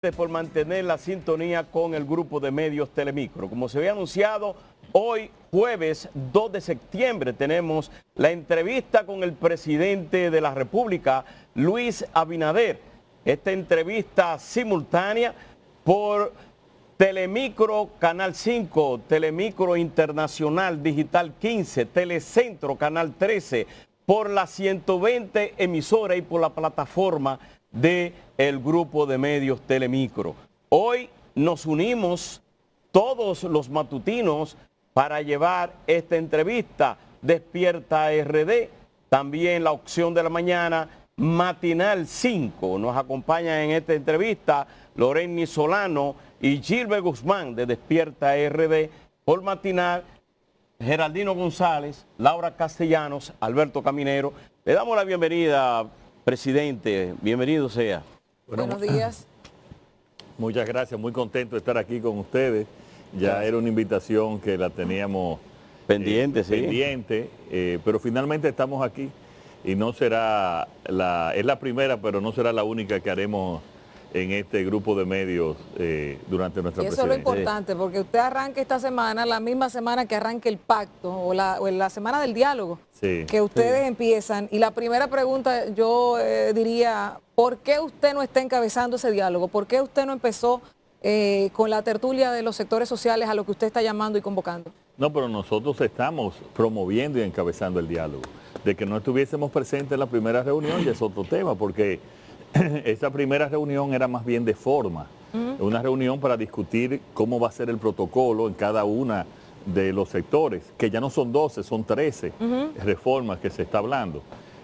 por mantener la sintonía con el grupo de medios Telemicro. Como se había anunciado, hoy jueves 2 de septiembre tenemos la entrevista con el presidente de la República, Luis Abinader. Esta entrevista simultánea por Telemicro Canal 5, Telemicro Internacional Digital 15, Telecentro Canal 13, por las 120 emisoras y por la plataforma del grupo de medios Telemicro. Hoy nos unimos todos los matutinos para llevar esta entrevista. Despierta RD, también la opción de la mañana, Matinal 5. Nos acompañan en esta entrevista Loreni Solano y Gilbert Guzmán de Despierta RD, por Matinal, Geraldino González, Laura Castellanos, Alberto Caminero. Le damos la bienvenida, presidente, bienvenido sea. Buenos días. Muchas gracias, muy contento de estar aquí con ustedes. Ya era una invitación que la teníamos pendiente, pero finalmente estamos aquí y no será es la primera, pero no será la única que haremos en este grupo de medios durante nuestra presidencia. Eso es lo importante, porque usted arranca esta semana, la misma semana que arranque el pacto o la semana del diálogo, que ustedes empiezan. Y la primera pregunta yo diría, ¿por qué usted no está encabezando ese diálogo? ¿Por qué usted no empezó con la tertulia de los sectores sociales a lo que usted está llamando y convocando? No, pero nosotros estamos promoviendo y encabezando el diálogo. De que no estuviésemos presentes en la primera reunión ya es otro tema, porque esa primera reunión era más bien de forma, una reunión para discutir cómo va a ser el protocolo en cada una de los sectores, que ya no son 12, son 13 reformas que se está hablando.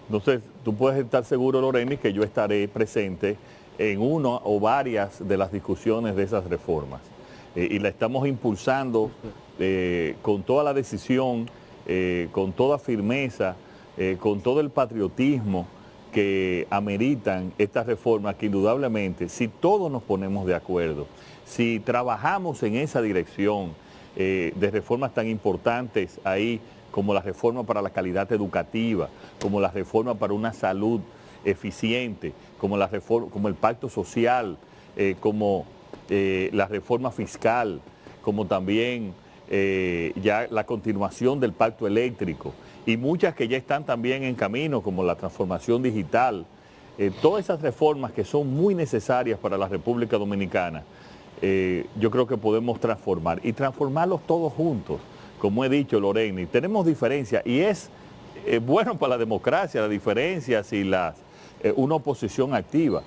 Entonces, tú puedes estar seguro, Loreni, que yo estaré presente en una o varias de las discusiones de esas reformas. Y la estamos impulsando con toda la decisión, con toda firmeza, con todo el patriotismo que ameritan estas reformas, que indudablemente, si todos nos ponemos de acuerdo, si trabajamos en esa dirección de reformas tan importantes ahí, como la reforma para la calidad educativa, como la reforma para una salud eficiente, como el pacto social, como la reforma fiscal, como también ya la continuación del pacto eléctrico, y muchas que ya están también en camino, como la transformación digital, todas esas reformas que son muy necesarias para la República Dominicana, yo creo que podemos transformar y transformarlos todos juntos. Como he dicho, Loreni, tenemos diferencias y es bueno para la democracia, las diferencias y una oposición activa.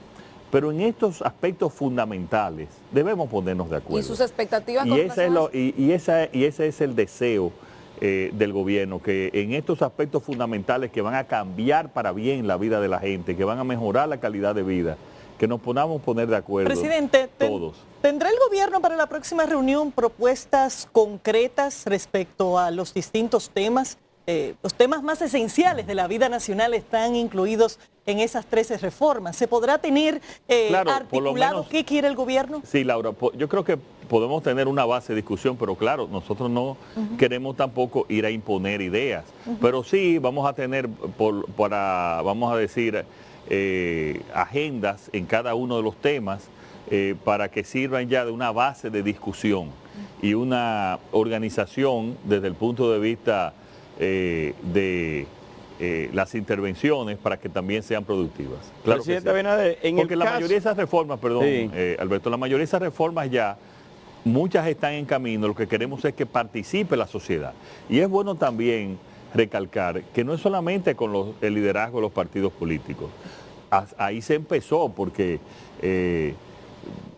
Pero en estos aspectos fundamentales debemos ponernos de acuerdo. ¿Y sus expectativas? Y ese es el deseo del gobierno, que en estos aspectos fundamentales que van a cambiar para bien la vida de la gente, que van a mejorar la calidad de vida, que nos podamos poner de acuerdo. Presidente, todos. ¿Tendrá el gobierno para la próxima reunión propuestas concretas respecto a los distintos temas? Los temas más esenciales de la vida nacional están incluidos en esas 13 reformas. ¿Se podrá tener articulado qué quiere el gobierno? Sí, Laura, yo creo que podemos tener una base de discusión, pero claro, nosotros no queremos tampoco ir a imponer ideas. Pero sí vamos a tener, vamos a decir, agendas en cada uno de los temas para que sirvan ya de una base de discusión y una organización desde el punto de vista de las intervenciones para que también sean productivas. Claro. Presidente Abinader, porque la mayoría de esas reformas, perdón, Alberto, la mayoría de esas reformas ya, muchas están en camino. Lo que queremos es que participe la sociedad. Y es bueno también recalcar que no es solamente con el liderazgo de los partidos políticos. Ahí se empezó porque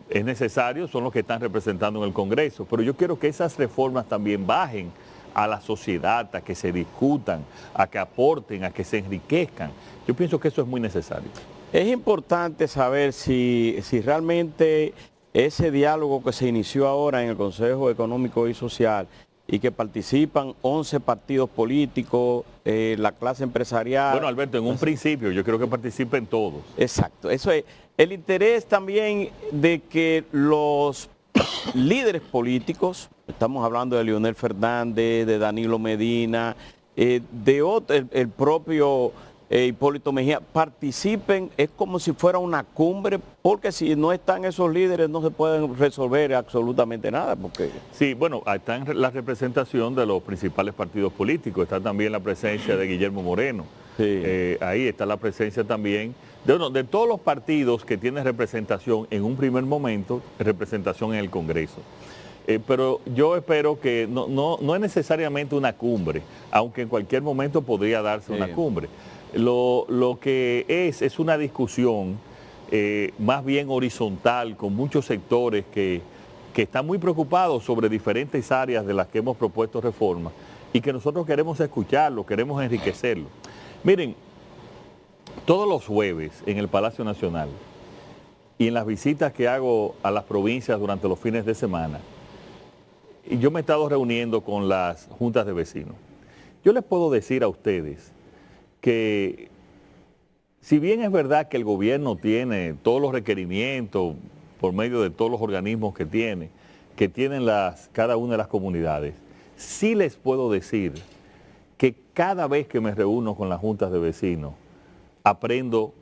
es necesario, son los que están representando en el Congreso, pero yo quiero que esas reformas también bajen a la sociedad, a que se discutan, a que aporten, a que se enriquezcan. Yo pienso que eso es muy necesario. Es importante saber si realmente ese diálogo que se inició ahora en el Consejo Económico y Social y que participan 11 partidos políticos, la clase empresarial. Bueno, Alberto, en un principio yo creo que participen todos. Exacto, eso es. El interés también de que los líderes políticos, estamos hablando de Leonel Fernández, de Danilo Medina, el propio Hipólito Mejía, participen, es como si fuera una cumbre, porque si no están esos líderes no se pueden resolver absolutamente nada. Porque... Sí, bueno, está en la representación de los principales partidos políticos, está también la presencia de Guillermo Moreno, sí. Ahí está la presencia también de todos los partidos que tienen representación en un primer momento, representación en el Congreso. Pero yo espero que no es necesariamente una cumbre, aunque en cualquier momento podría darse una cumbre. Lo que es una discusión más bien horizontal con muchos sectores que están muy preocupados sobre diferentes áreas de las que hemos propuesto reformas y que nosotros queremos escucharlo, queremos enriquecerlo. Miren, todos los jueves en el Palacio Nacional y en las visitas que hago a las provincias durante los fines de semana, yo me he estado reuniendo con las juntas de vecinos. Yo les puedo decir a ustedes que si bien es verdad que el gobierno tiene todos los requerimientos por medio de todos los organismos que tienen cada una de las comunidades, sí les puedo decir que cada vez que me reúno con las juntas de vecinos, aprendo,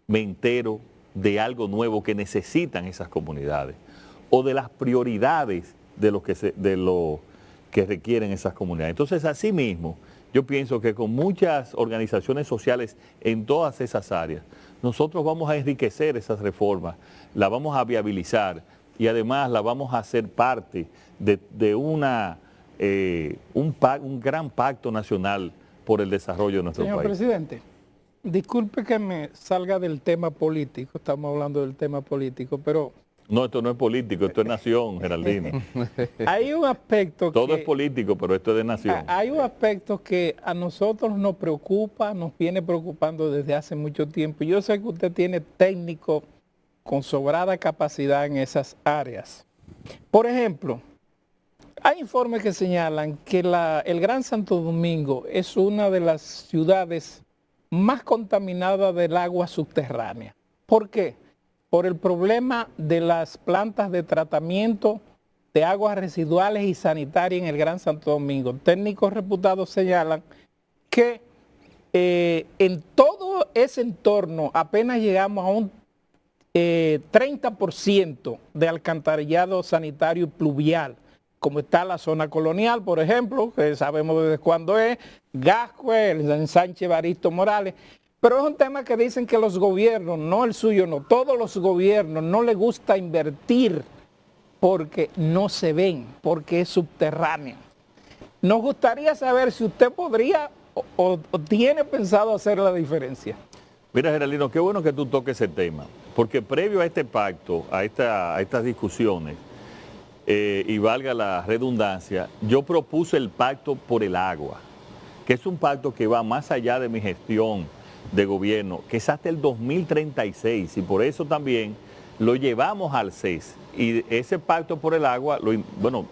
me entero de algo nuevo que necesitan esas comunidades o de las prioridades de lo que requieren esas comunidades. Entonces, asimismo, yo pienso que con muchas organizaciones sociales en todas esas áreas, nosotros vamos a enriquecer esas reformas, las vamos a viabilizar y además las vamos a hacer parte de un gran pacto nacional por el desarrollo de nuestro país. Señor presidente, disculpe que me salga del tema político, estamos hablando del tema político, pero... No, esto no es político, esto es nación, Geraldino. Hay un aspecto Todo es político, pero esto es de nación. Hay un aspecto que a nosotros nos preocupa, nos viene preocupando desde hace mucho tiempo. Yo sé que usted tiene técnicos con sobrada capacidad en esas áreas. Por ejemplo, hay informes que señalan que el Gran Santo Domingo es una de las ciudades más contaminadas del agua subterránea. ¿Por qué? Por el problema de las plantas de tratamiento de aguas residuales y sanitarias en el Gran Santo Domingo. Técnicos reputados señalan que en todo ese entorno apenas llegamos a un 30% de alcantarillado sanitario pluvial, como está la zona colonial, por ejemplo, que sabemos desde cuándo es, Gascue, el ensanche Evaristo Morales. Pero es un tema que dicen que los gobiernos, no el suyo, no, todos los gobiernos no les gusta invertir porque no se ven, porque es subterráneo. Nos gustaría saber si usted podría o tiene pensado hacer la diferencia. Mira, Geraldino, qué bueno que tú toques ese tema, porque previo a este pacto, a estas discusiones, y valga la redundancia, yo propuse el pacto por el agua, que es un pacto que va más allá de mi gestión de gobierno, que es hasta el 2036, y por eso también lo llevamos al CES. Y ese pacto por el agua,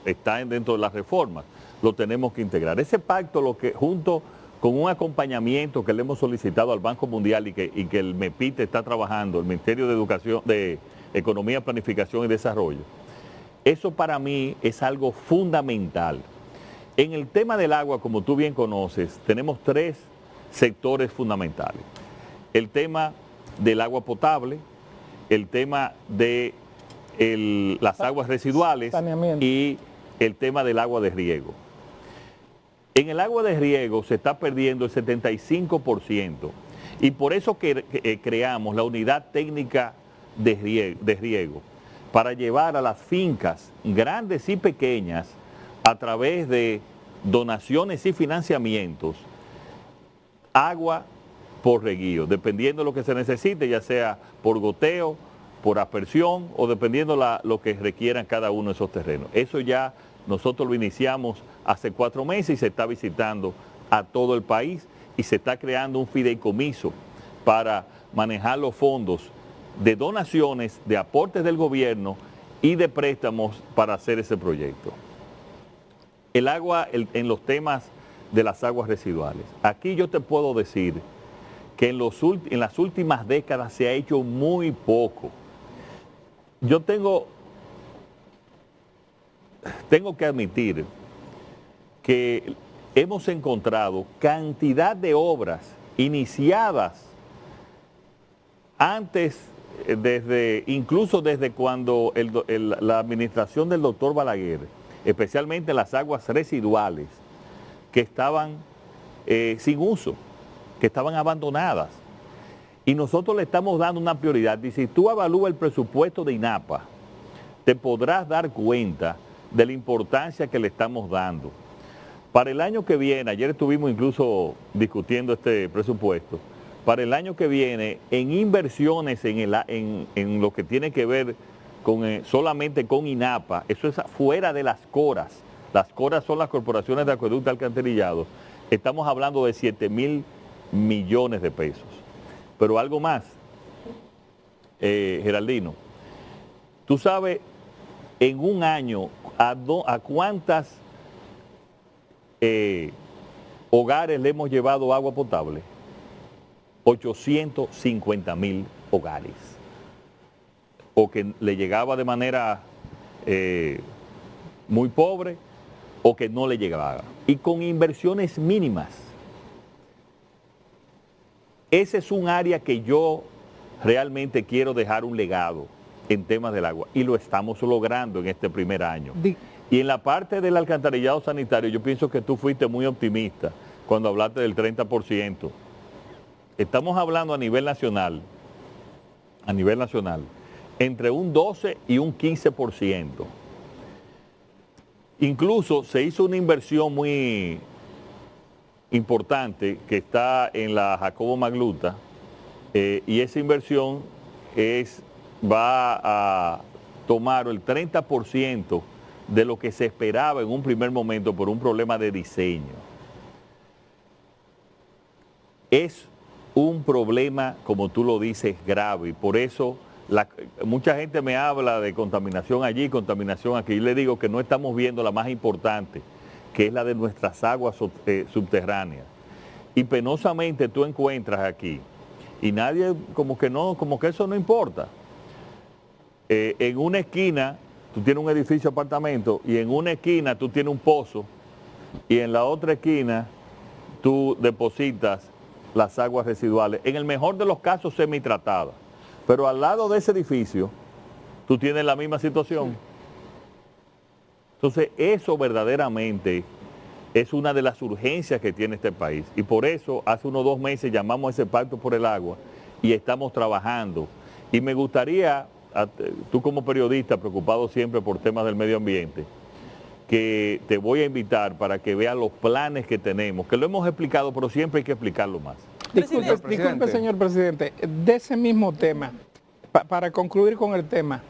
está dentro de las reformas, lo tenemos que integrar. Ese pacto, junto con un acompañamiento que le hemos solicitado al Banco Mundial y que el MEPIT está trabajando, el Ministerio de Educación, de Economía, Planificación y Desarrollo, eso para mí es algo fundamental. En el tema del agua, como tú bien conoces, tenemos 3 sectores fundamentales. El tema del agua potable, el tema de las aguas residuales y el tema del agua de riego. En el agua de riego se está perdiendo el 75% y por eso creamos la unidad técnica de riego para llevar a las fincas grandes y pequeñas a través de donaciones y financiamientos agua por reguío, dependiendo de lo que se necesite, ya sea por goteo, por aspersión o dependiendo lo que requieran cada uno de esos terrenos. Eso ya nosotros lo iniciamos hace 4 meses y se está visitando a todo el país y se está creando un fideicomiso para manejar los fondos de donaciones, de aportes del gobierno y de préstamos para hacer ese proyecto. El agua en los temas de las aguas residuales. Aquí yo te puedo decir que en las últimas décadas se ha hecho muy poco. Yo tengo que admitir que hemos encontrado cantidad de obras iniciadas antes, incluso desde cuando la administración del doctor Balaguer, especialmente las aguas residuales, que estaban sin uso, que estaban abandonadas. Y nosotros le estamos dando una prioridad. Y si tú evalúas el presupuesto de INAPA, te podrás dar cuenta de la importancia que le estamos dando. Para el año que viene, ayer estuvimos incluso discutiendo este presupuesto, para el año que viene, en inversiones en lo que tiene que ver con, solamente con INAPA, eso es fuera de las CORAS. Las CORAS son las corporaciones de acueducto y alcantarillado. Estamos hablando de 7.000 millones de pesos. Pero algo más, Geraldino, tú sabes en un año a cuántas hogares le hemos llevado agua potable. 850.000 hogares. O que le llegaba de manera muy pobre o que no le llegaba. Y con inversiones mínimas. Ese es un área que yo realmente quiero dejar un legado en temas del agua y lo estamos logrando en este primer año. Y en la parte del alcantarillado sanitario, yo pienso que tú fuiste muy optimista cuando hablaste del 30%. Estamos hablando a nivel nacional, entre un 12 y un 15%. Incluso se hizo una inversión muy importante que está en la Jacobo Magluta, y esa inversión va a tomar el 30% de lo que se esperaba en un primer momento por un problema de diseño. Es un problema, como tú lo dices, grave, y por eso mucha gente me habla de contaminación allí, contaminación aquí, y le digo que no estamos viendo la más importante, que es la de nuestras aguas subterráneas. Y penosamente tú encuentras aquí, y nadie, como que eso no importa. En una esquina tú tienes un edificio de apartamento, y en una esquina tú tienes un pozo, y en la otra esquina tú depositas las aguas residuales, en el mejor de los casos semitratadas. Pero al lado de ese edificio tú tienes la misma situación. Entonces, eso verdaderamente es una de las urgencias que tiene este país. Y por eso, hace unos 2 meses llamamos a ese pacto por el agua y estamos trabajando. Y me gustaría, tú como periodista, preocupado siempre por temas del medio ambiente, que te voy a invitar para que veas los planes que tenemos, que lo hemos explicado, pero siempre hay que explicarlo más. Disculpe, señor presidente, de ese mismo tema, para concluir con el tema,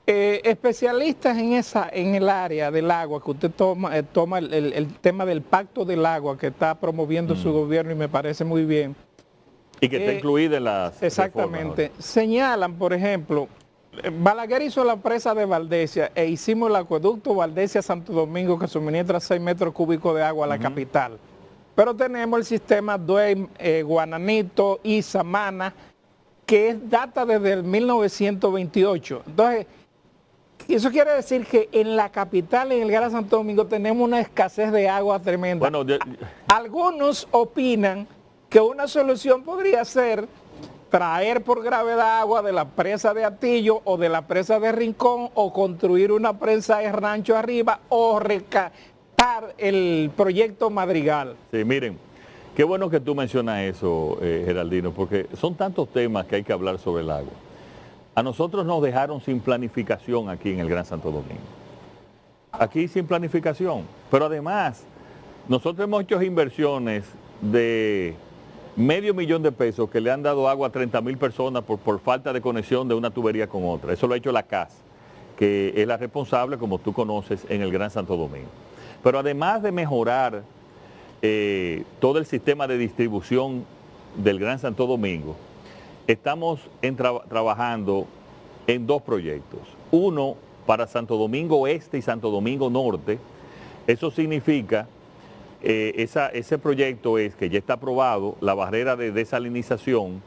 especialistas en el área del agua, que usted toma el tema del pacto del agua que está promoviendo su gobierno y me parece muy bien. Y que está incluida en las exactamente, reformas. Señalan, por ejemplo, Balaguer hizo la presa de Valdesia e hicimos el acueducto Valdesia-Santo Domingo que suministra 6 metros cúbicos de agua a la capital. Pero tenemos el sistema Duey, Guananito y Samana, que data desde el 1928. Entonces, eso quiere decir que en la capital, en el Gran Santo Domingo, tenemos una escasez de agua tremenda. Bueno, algunos opinan que una solución podría ser traer por gravedad agua de la presa de Atillo o de la presa de Rincón, o construir una presa de Rancho Arriba, o recatar el proyecto Madrigal. Sí, miren, qué bueno que tú mencionas eso, Geraldino, porque son tantos temas que hay que hablar sobre el agua. A nosotros nos dejaron sin planificación aquí en el Gran Santo Domingo. Aquí sin planificación. Pero además, nosotros hemos hecho inversiones de $500,000 de pesos que le han dado agua a 30.000 personas por falta de conexión de una tubería con otra. Eso lo ha hecho la CAS, que es la responsable, como tú conoces, en el Gran Santo Domingo. Pero además de mejorar todo el sistema de distribución del Gran Santo Domingo, estamos trabajando en 2 proyectos. Uno para Santo Domingo Este y Santo Domingo Norte. Eso significa, ese proyecto es que ya está aprobado, la barrera de desalinización.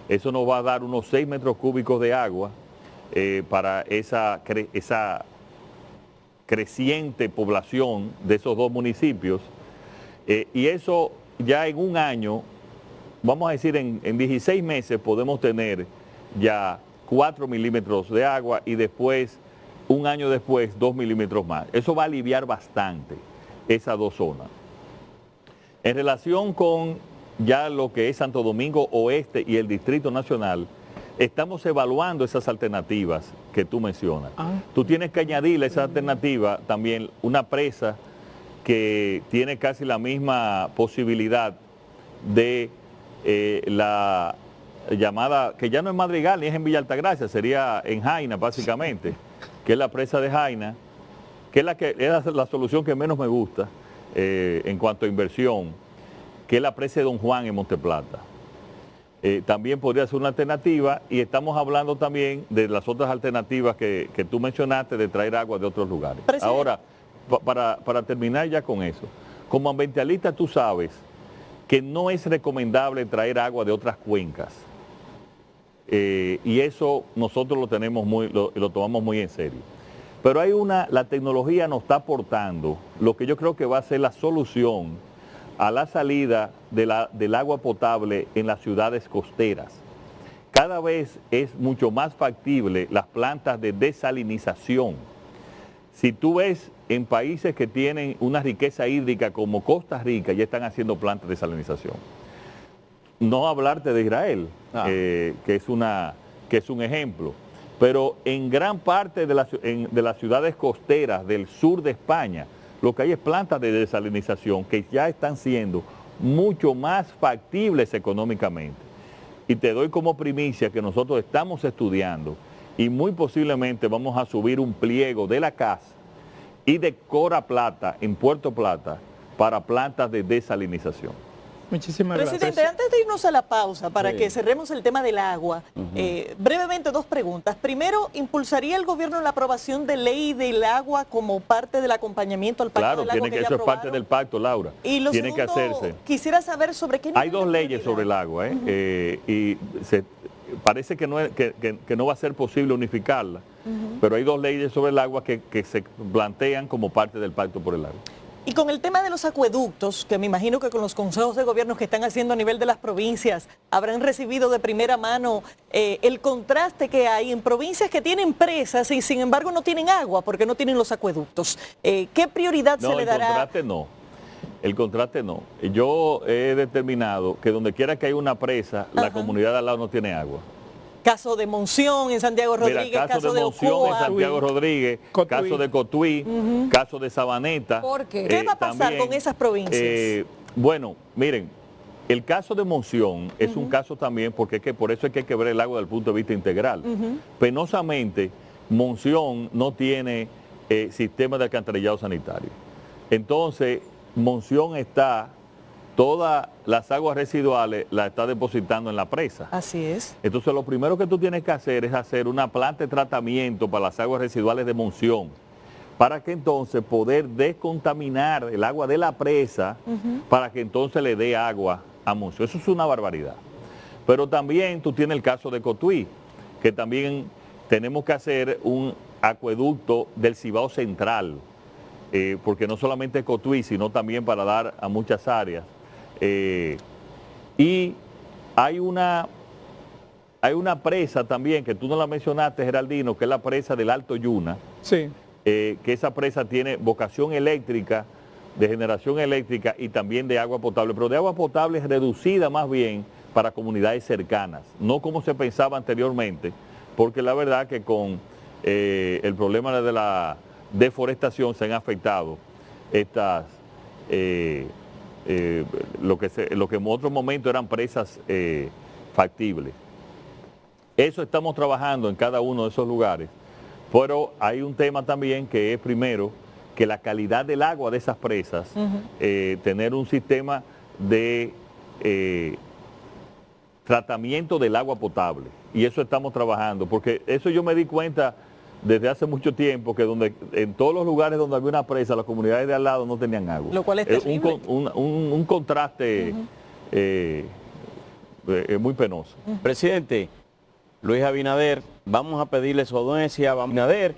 Eso nos va a dar unos 6 metros cúbicos de agua para esa creciente población de esos 2 municipios. Y eso ya en un año vamos a decir, en 16 meses podemos tener ya 4 milímetros de agua y después, un año después, 2 milímetros más. Eso va a aliviar bastante esas dos zonas. En relación con ya lo que es Santo Domingo Oeste y el Distrito Nacional, estamos evaluando esas alternativas que tú mencionas. Tú tienes que añadirle a esa alternativa también una presa que tiene casi la misma posibilidad de la llamada, que ya no es Madrigal ni es en Villa Altagracia, sería en Jaina básicamente, que es la presa de Jaina, que es la solución que menos me gusta en cuanto a inversión, que es la presa de Don Juan en Monteplata. También podría ser una alternativa, y estamos hablando también de las otras alternativas que tú mencionaste, de traer agua de otros lugares. Presidente. Ahora, para terminar ya con eso, como ambientalista tú sabes que no es recomendable traer agua de otras cuencas, y eso nosotros lo tenemos lo tomamos muy en serio. Pero la tecnología nos está aportando lo que yo creo que va a ser la solución a la salida del agua potable en las ciudades costeras. Cada vez es mucho más factible las plantas de desalinización. Si tú ves en países que tienen una riqueza hídrica como Costa Rica, ya están haciendo plantas de desalinización. No hablarte de Israel, que es un ejemplo, pero en gran parte de las ciudades costeras del sur de España, lo que hay es plantas de desalinización que ya están siendo mucho más factibles económicamente. Y te doy como primicia que nosotros estamos estudiando y muy posiblemente vamos a subir un pliego de la CAS y de Cora Plata en Puerto Plata para plantas de desalinización. Muchísimas gracias. Presidente, antes de irnos a la pausa, para que cerremos el tema del agua, brevemente dos preguntas. Primero, ¿impulsaría el gobierno la aprobación de ley del agua como parte del acompañamiento al Pacto del Agua? Claro, eso es parte del pacto, Laura. Y lo tiene segundo, que hacerse. Quisiera saber sobre qué... Hay dos leyes sobre el agua, y parece que no va a ser posible unificarla, pero hay dos leyes sobre el agua que se plantean como parte del Pacto por el Agua. Y con el tema de los acueductos, que me imagino que con los consejos de gobierno que están haciendo a nivel de las provincias, habrán recibido de primera mano el contraste que hay en provincias que tienen presas y sin embargo no tienen agua porque no tienen los acueductos. ¿Qué prioridad se le dará? El contraste no. Yo he determinado que donde quiera que haya una presa, la comunidad de al lado no tiene agua. Caso de Monción en Santiago Rodríguez, Mira, caso de Monción en Santiago Rodríguez, caso de Cotuí, caso de Sabaneta. ¿Por qué? ¿Qué va a pasar también con esas provincias? Bueno, miren, el caso de Monción es un caso también porque por eso es que hay que ver el agua desde el punto de vista integral. Penosamente, Monción no tiene sistema de alcantarillado sanitario. Entonces, Monción todas las aguas residuales las está depositando en la presa. Así es. Entonces lo primero que tú tienes que hacer es hacer una planta de tratamiento para las aguas residuales de Monción, para que entonces poder descontaminar el agua de la presa, para que entonces le dé agua a Monción. Eso es una barbaridad. Pero también tú tienes el caso de Cotuí, que también tenemos que hacer un acueducto del Cibao Central, porque no solamente Cotuí, sino también para dar a muchas áreas. Y hay una presa también, que tú no la mencionaste, Geraldino, que es la presa del Alto Yuna. Sí. Que esa presa tiene vocación eléctrica, de generación eléctrica y también de agua potable, pero de agua potable reducida más bien para comunidades cercanas, no como se pensaba anteriormente, porque la verdad que con el problema de la deforestación se han afectado estas... lo que en otro momento eran presas factibles. Eso estamos trabajando en cada uno de esos lugares, pero hay un tema también que es primero que la calidad del agua de esas presas, tener un sistema de tratamiento del agua potable, y eso estamos trabajando, porque eso yo me di cuenta desde hace mucho tiempo, que en todos los lugares donde había una presa, las comunidades de al lado no tenían agua. Lo cual es terrible. Un contraste muy penoso. Presidente Luis Abinader, vamos a pedirle su audiencia a Abinader,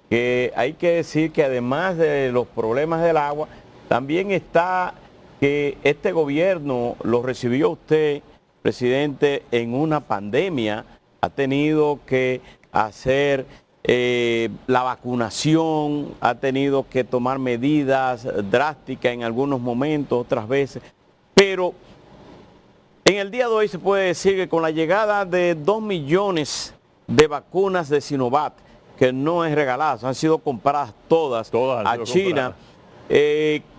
que hay que decir que además de los problemas del agua, también está que este gobierno lo recibió usted presidente, en una pandemia ha tenido que hacer la vacunación, ha tenido que tomar medidas drásticas en algunos momentos, otras veces, pero en el día de hoy se puede decir que con la llegada de 2 millones de vacunas de Sinovac, que no es regalada, han sido compradas todas a China,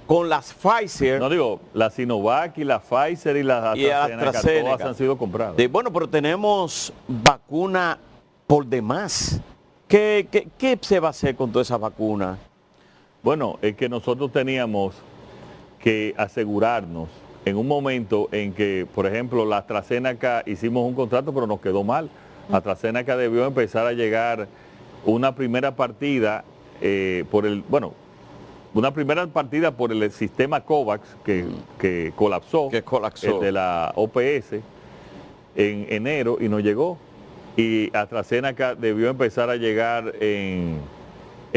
con las Pfizer. No digo, la Sinovac y la Pfizer y la AstraZeneca, todas han sido compradas. Bueno, pero tenemos vacuna por demás. ¿Qué se va a hacer con todas esas vacunas? Bueno, es que nosotros teníamos que asegurarnos en un momento en que, por ejemplo, la AstraZeneca hicimos un contrato, pero nos quedó mal. La AstraZeneca debió empezar a llegar una primera partida una primera partida por el sistema COVAX que colapsó, el de la OPS en enero y no llegó. Y AstraZeneca debió empezar a llegar en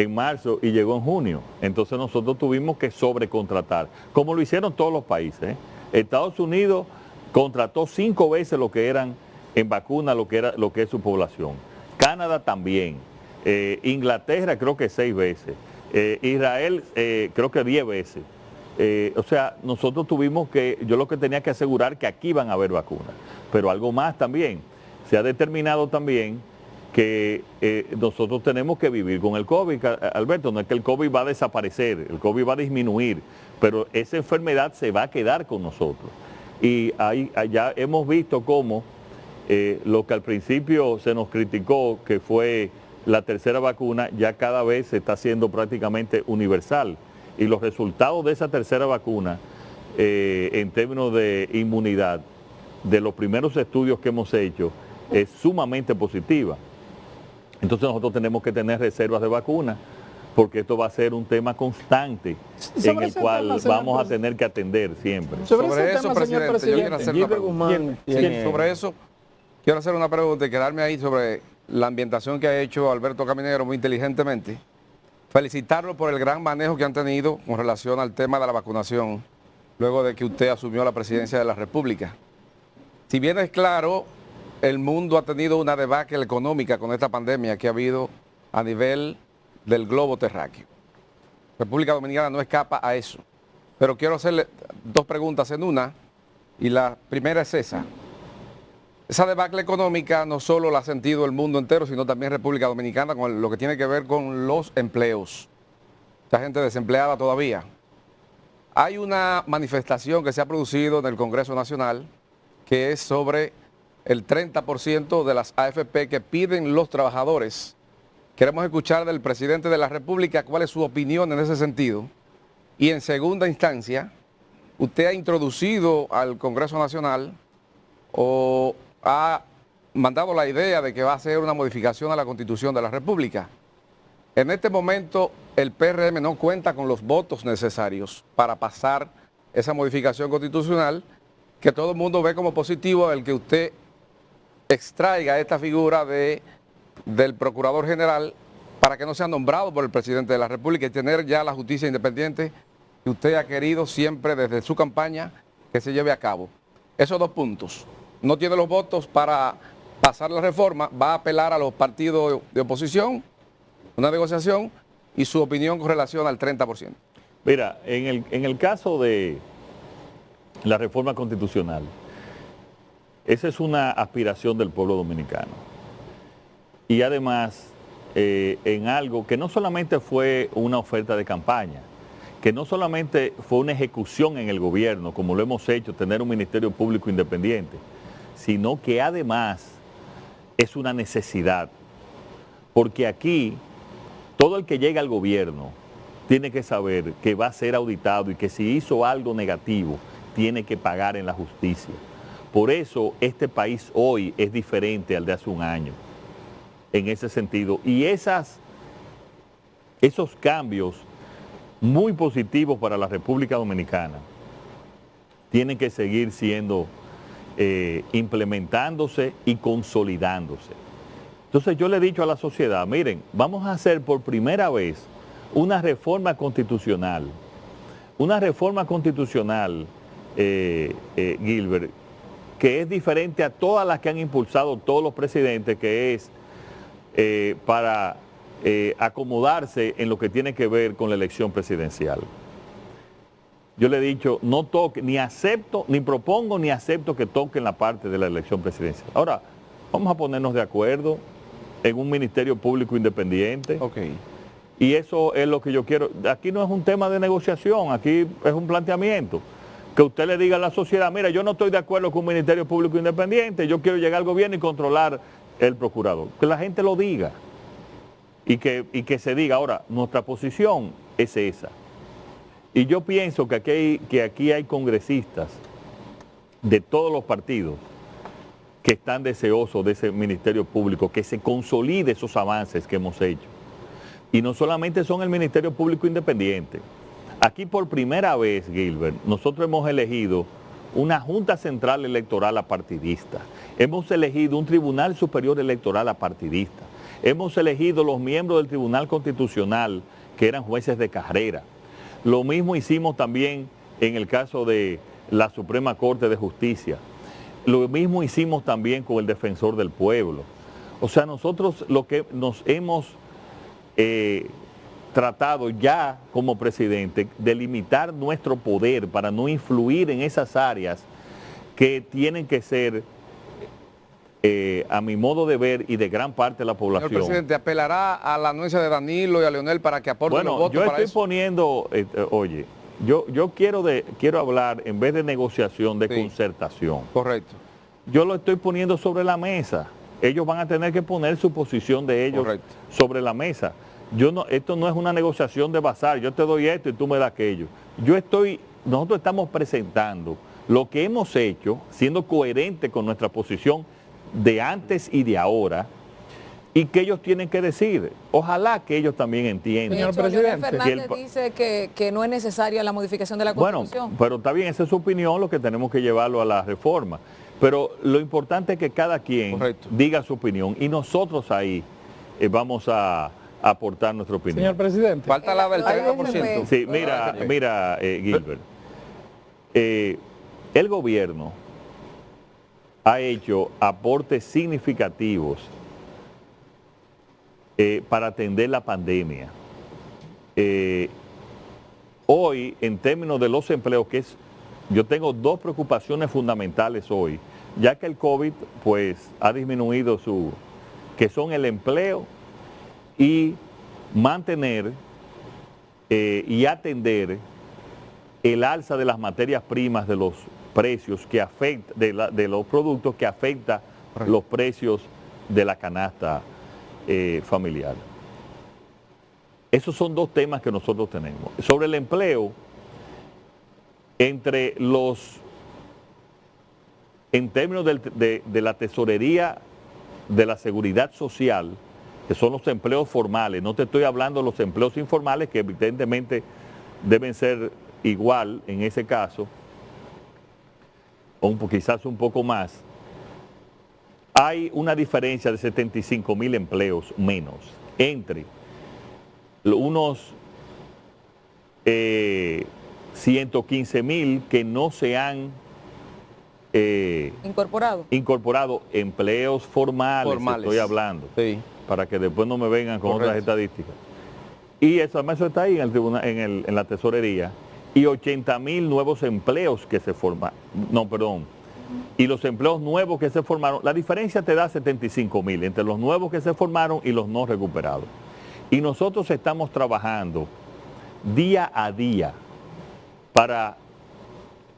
marzo y llegó en junio. Entonces nosotros tuvimos que sobrecontratar, como lo hicieron todos los países. Estados Unidos contrató 5 veces lo que eran en vacuna, lo que es su población. Canadá también. Inglaterra creo que 6 veces. Israel creo que 10 veces. O sea, nosotros yo lo que tenía que asegurar que aquí van a haber vacunas. Pero algo más también. Se ha determinado también que nosotros tenemos que vivir con el COVID, Alberto. No es que el COVID va a desaparecer, el COVID va a disminuir, pero esa enfermedad se va a quedar con nosotros. Y ya hemos visto cómo lo que al principio se nos criticó, que fue la tercera vacuna, ya cada vez se está haciendo prácticamente universal. Y los resultados de esa tercera vacuna, en términos de inmunidad, de los primeros estudios que hemos hecho, es sumamente positiva. Entonces nosotros tenemos que tener reservas de vacunas, porque esto va a ser un tema constante en el cual vamos a tener que atender siempre. Sobre eso, presidente, yo quiero hacer una pregunta. Sobre eso, quiero hacer una pregunta y quedarme ahí sobre la ambientación que ha hecho Alberto Caminero muy inteligentemente. Felicitarlo por el gran manejo que han tenido con relación al tema de la vacunación, luego de que usted asumió la presidencia de la República. Si bien es claro, el mundo ha tenido una debacle económica con esta pandemia que ha habido a nivel del globo terráqueo. República Dominicana no escapa a eso. Pero quiero hacerle 2 preguntas en una, y la primera es esa. Esa debacle económica no solo la ha sentido el mundo entero, sino también República Dominicana, con lo que tiene que ver con los empleos. Esta gente desempleada todavía. Hay una manifestación que se ha producido en el Congreso Nacional que es sobre el 30% de las AFP que piden los trabajadores. Queremos escuchar del presidente de la República cuál es su opinión en ese sentido. Y en segunda instancia, usted ha introducido al Congreso Nacional o ha mandado la idea de que va a hacer una modificación a la Constitución de la República. En este momento, el PRM no cuenta con los votos necesarios para pasar esa modificación constitucional, que todo el mundo ve como positivo el que usted extraiga esta figura del Procurador General para que no sea nombrado por el presidente de la República y tener ya la justicia independiente que usted ha querido siempre desde su campaña que se lleve a cabo. Esos 2 puntos. No tiene los votos para pasar la reforma, va a apelar a los partidos de oposición, una negociación, y su opinión con relación al 30%. Mira, en el caso de la reforma constitucional, esa es una aspiración del pueblo dominicano. Y además, en algo que no solamente fue una oferta de campaña, que no solamente fue una ejecución en el gobierno, como lo hemos hecho, tener un Ministerio Público independiente, sino que además es una necesidad. Porque aquí, todo el que llega al gobierno tiene que saber que va a ser auditado y que si hizo algo negativo, tiene que pagar en la justicia. Por eso este país hoy es diferente al de hace un año, en ese sentido. Y esos cambios muy positivos para la República Dominicana tienen que seguir siendo implementándose y consolidándose. Entonces yo le he dicho a la sociedad, miren, vamos a hacer por primera vez una reforma constitucional. Una reforma constitucional, Gilbert, que es diferente a todas las que han impulsado todos los presidentes, que es para acomodarse en lo que tiene que ver con la elección presidencial. Yo le he dicho, no toque, ni acepto, ni propongo, ni acepto que toquen la parte de la elección presidencial. Ahora, vamos a ponernos de acuerdo en un ministerio público independiente. Okay. Y eso es lo que yo quiero. Aquí no es un tema de negociación, aquí es un planteamiento. Que usted le diga a la sociedad, mira, yo no estoy de acuerdo con un ministerio público independiente, yo quiero llegar al gobierno y controlar el procurador. Que la gente lo diga y que se diga. Ahora, nuestra posición es esa. Y yo pienso que aquí hay congresistas de todos los partidos que están deseosos de ese ministerio público, que se consolide esos avances que hemos hecho. Y no solamente son el Ministerio Público Independiente. Aquí por primera vez, Gilbert, nosotros hemos elegido una Junta Central Electoral apartidista. Hemos elegido un Tribunal Superior Electoral apartidista. Hemos elegido los miembros del Tribunal Constitucional que eran jueces de carrera. Lo mismo hicimos también en el caso de la Suprema Corte de Justicia. Lo mismo hicimos también con el Defensor del Pueblo. O sea, nosotros lo que nos hemos tratado ya como presidente de limitar nuestro poder para no influir en esas áreas que tienen que ser, a mi modo de ver y de gran parte de la población. Señor presidente, ¿apelará a la anuencia de Danilo y a Leonel para que aporten los votos para eso? Yo estoy poniendo, oye, yo quiero hablar, en vez de negociación, de concertación. Correcto. Yo lo estoy poniendo sobre la mesa. Ellos van a tener que poner su posición de ellos sobre la mesa. Esto no es una negociación de bazar, yo te doy esto y tú me das aquello. Nosotros estamos presentando lo que hemos hecho, siendo coherente con nuestra posición de antes y de ahora, y que ellos tienen que decir. Ojalá que ellos también entiendan. Señor presidente, Fernández dice que no es necesaria la modificación de la Constitución. Bueno, pero está bien, esa es su opinión, lo que tenemos que llevarlo a la reforma. Pero lo importante es que cada quien diga su opinión y nosotros ahí vamos a aportar nuestra opinión. Señor presidente. Falta la del 30%. Sí, mira, Gilbert. El gobierno ha hecho aportes significativos para atender la pandemia. Hoy, en términos de los empleos, yo tengo dos preocupaciones fundamentales hoy, ya que el COVID pues ha disminuido que son el empleo y mantener y atender el alza de las materias primas, de los precios que afecta, de los productos que afecta los precios de la canasta familiar. Esos son dos temas que nosotros tenemos. Sobre el empleo, en términos de la tesorería de la seguridad social, que son los empleos formales, no te estoy hablando de los empleos informales, que evidentemente deben ser igual en ese caso, o quizás un poco más. Hay una diferencia de 75,000 empleos menos entre unos 115,000 que no se han incorporado empleos formales. Estoy hablando, para que después no me vengan con otras estadísticas. Y eso está ahí en el tribunal, en la tesorería. Y 80,000 nuevos empleos que se forman. No, perdón. Y los empleos nuevos que se formaron, la diferencia te da 75,000 entre los nuevos que se formaron y los no recuperados. Y nosotros estamos trabajando día a día para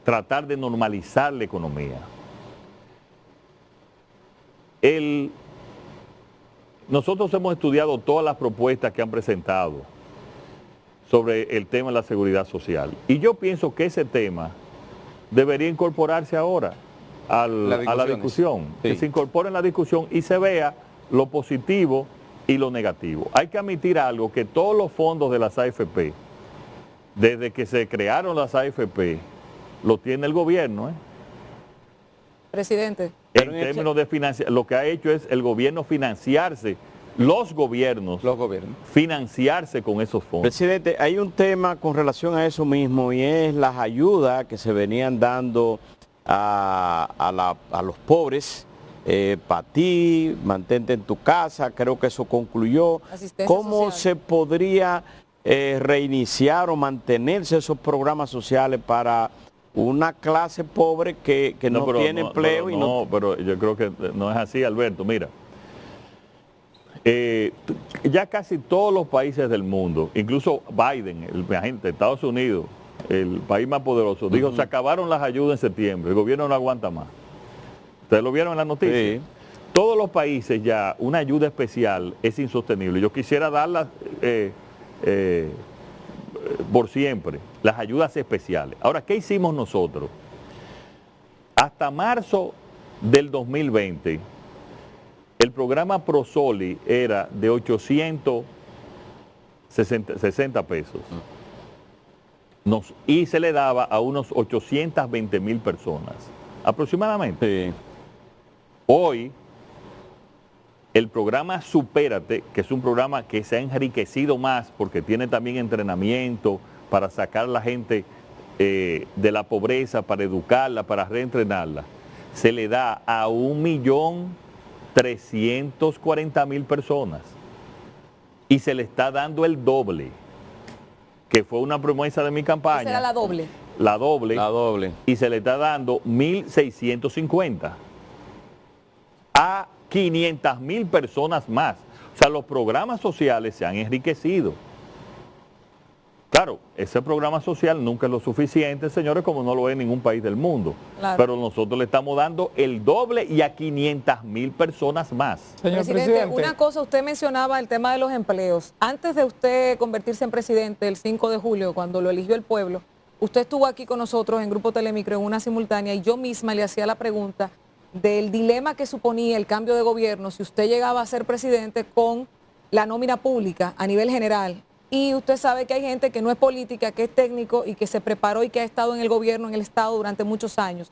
tratar de normalizar la economía. Nosotros hemos estudiado todas las propuestas que han presentado sobre el tema de la seguridad social. Y yo pienso que ese tema debería incorporarse ahora a la discusión. Sí. Que se incorpore en la discusión y se vea lo positivo y lo negativo. Hay que admitir algo, que todos los fondos de las AFP, desde que se crearon las AFP, lo tiene el gobierno. Presidente. En términos de financiación, lo que ha hecho es el gobierno financiarse, los gobiernos financiarse con esos fondos. Presidente, hay un tema con relación a eso mismo y es las ayudas que se venían dando a los pobres. Para ti, mantente en tu casa, creo que eso concluyó. ¿Cómo se podría reiniciar o mantenerse esos programas sociales para una clase pobre que no tiene empleo? Pero yo creo que no es así, Alberto. Mira, ya casi todos los países del mundo, incluso Biden, el agente de Estados Unidos, el país más poderoso, dijo, se acabaron las ayudas en septiembre, el gobierno no aguanta más. ¿Ustedes lo vieron en la noticia? Sí. Todos los países ya, una ayuda especial es insostenible. Yo quisiera darla por siempre, las ayudas especiales. Ahora, ¿qué hicimos nosotros? Hasta marzo del 2020, el programa Prosoli era de 860 pesos. Y se le daba a unos 820,000 personas, aproximadamente. Sí. Hoy, el programa Supérate, que es un programa que se ha enriquecido más porque tiene también entrenamiento para sacar a la gente de la pobreza, para educarla, para reentrenarla, se le da a 1.340.000 personas y se le está dando el doble, que fue una promesa de mi campaña. ¿Esa era la doble? La doble. Y se le está dando 1.650 a 500,000 personas más. O sea, los programas sociales se han enriquecido. Claro, ese programa social nunca es lo suficiente, señores, como no lo es en ningún país del mundo. Claro. Pero nosotros le estamos dando el doble y a 500,000 personas más. Señor presidente, una cosa, usted mencionaba el tema de los empleos. Antes de usted convertirse en presidente el 5 de julio, cuando lo eligió el pueblo, usted estuvo aquí con nosotros en Grupo Telemicro en una simultánea y yo misma le hacía la pregunta del dilema que suponía el cambio de gobierno si usted llegaba a ser presidente con la nómina pública a nivel general. Y usted sabe que hay gente que no es política, que es técnico y que se preparó y que ha estado en el gobierno, en el Estado durante muchos años.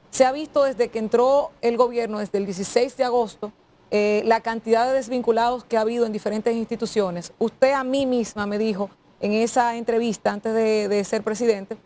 Se ha visto desde que entró el gobierno, desde el 16 de agosto, la cantidad de desvinculados que ha habido en diferentes instituciones. Usted a mí misma me dijo en esa entrevista antes de ser presidente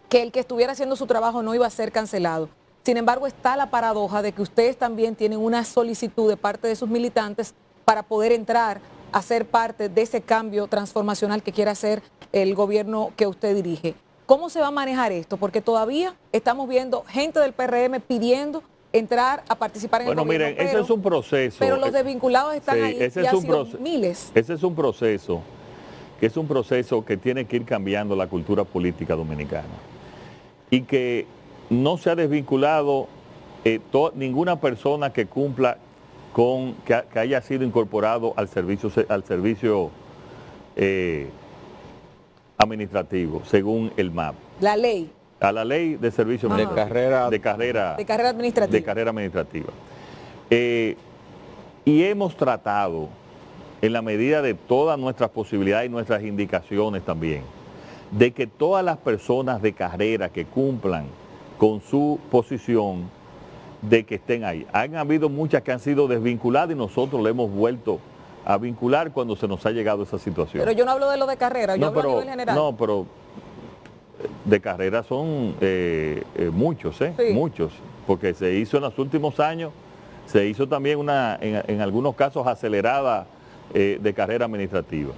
que el que estuviera haciendo su trabajo no iba a ser cancelado. Sin embargo, está la paradoja de que ustedes también tienen una solicitud de parte de sus militantes para poder entrar a ser parte de ese cambio transformacional que quiere hacer el gobierno que usted dirige. ¿Cómo se va a manejar esto? Porque todavía estamos viendo gente del PRM pidiendo entrar a participar en el gobierno. Bueno, miren, ese es un proceso. Pero los desvinculados están ahí, ya han sido miles. Ese es un proceso que tiene que ir cambiando la cultura política dominicana. Y que no se ha desvinculado ninguna persona que cumpla que haya sido incorporado al servicio administrativo, según el MAP. La ley. A la ley de servicio de carrera administrativa. Y hemos tratado, en la medida de todas nuestras posibilidades y nuestras indicaciones también, de que todas las personas de carrera que cumplan con su posición, de que estén ahí. Han habido muchas que han sido desvinculadas y nosotros le hemos vuelto a vincular cuando se nos ha llegado esa situación. Pero yo no hablo de lo de carrera, yo hablo a nivel general. No, pero de carrera son muchos, sí. Muchos, porque se hizo en los últimos años, se hizo también en algunos casos acelerada de carrera administrativa.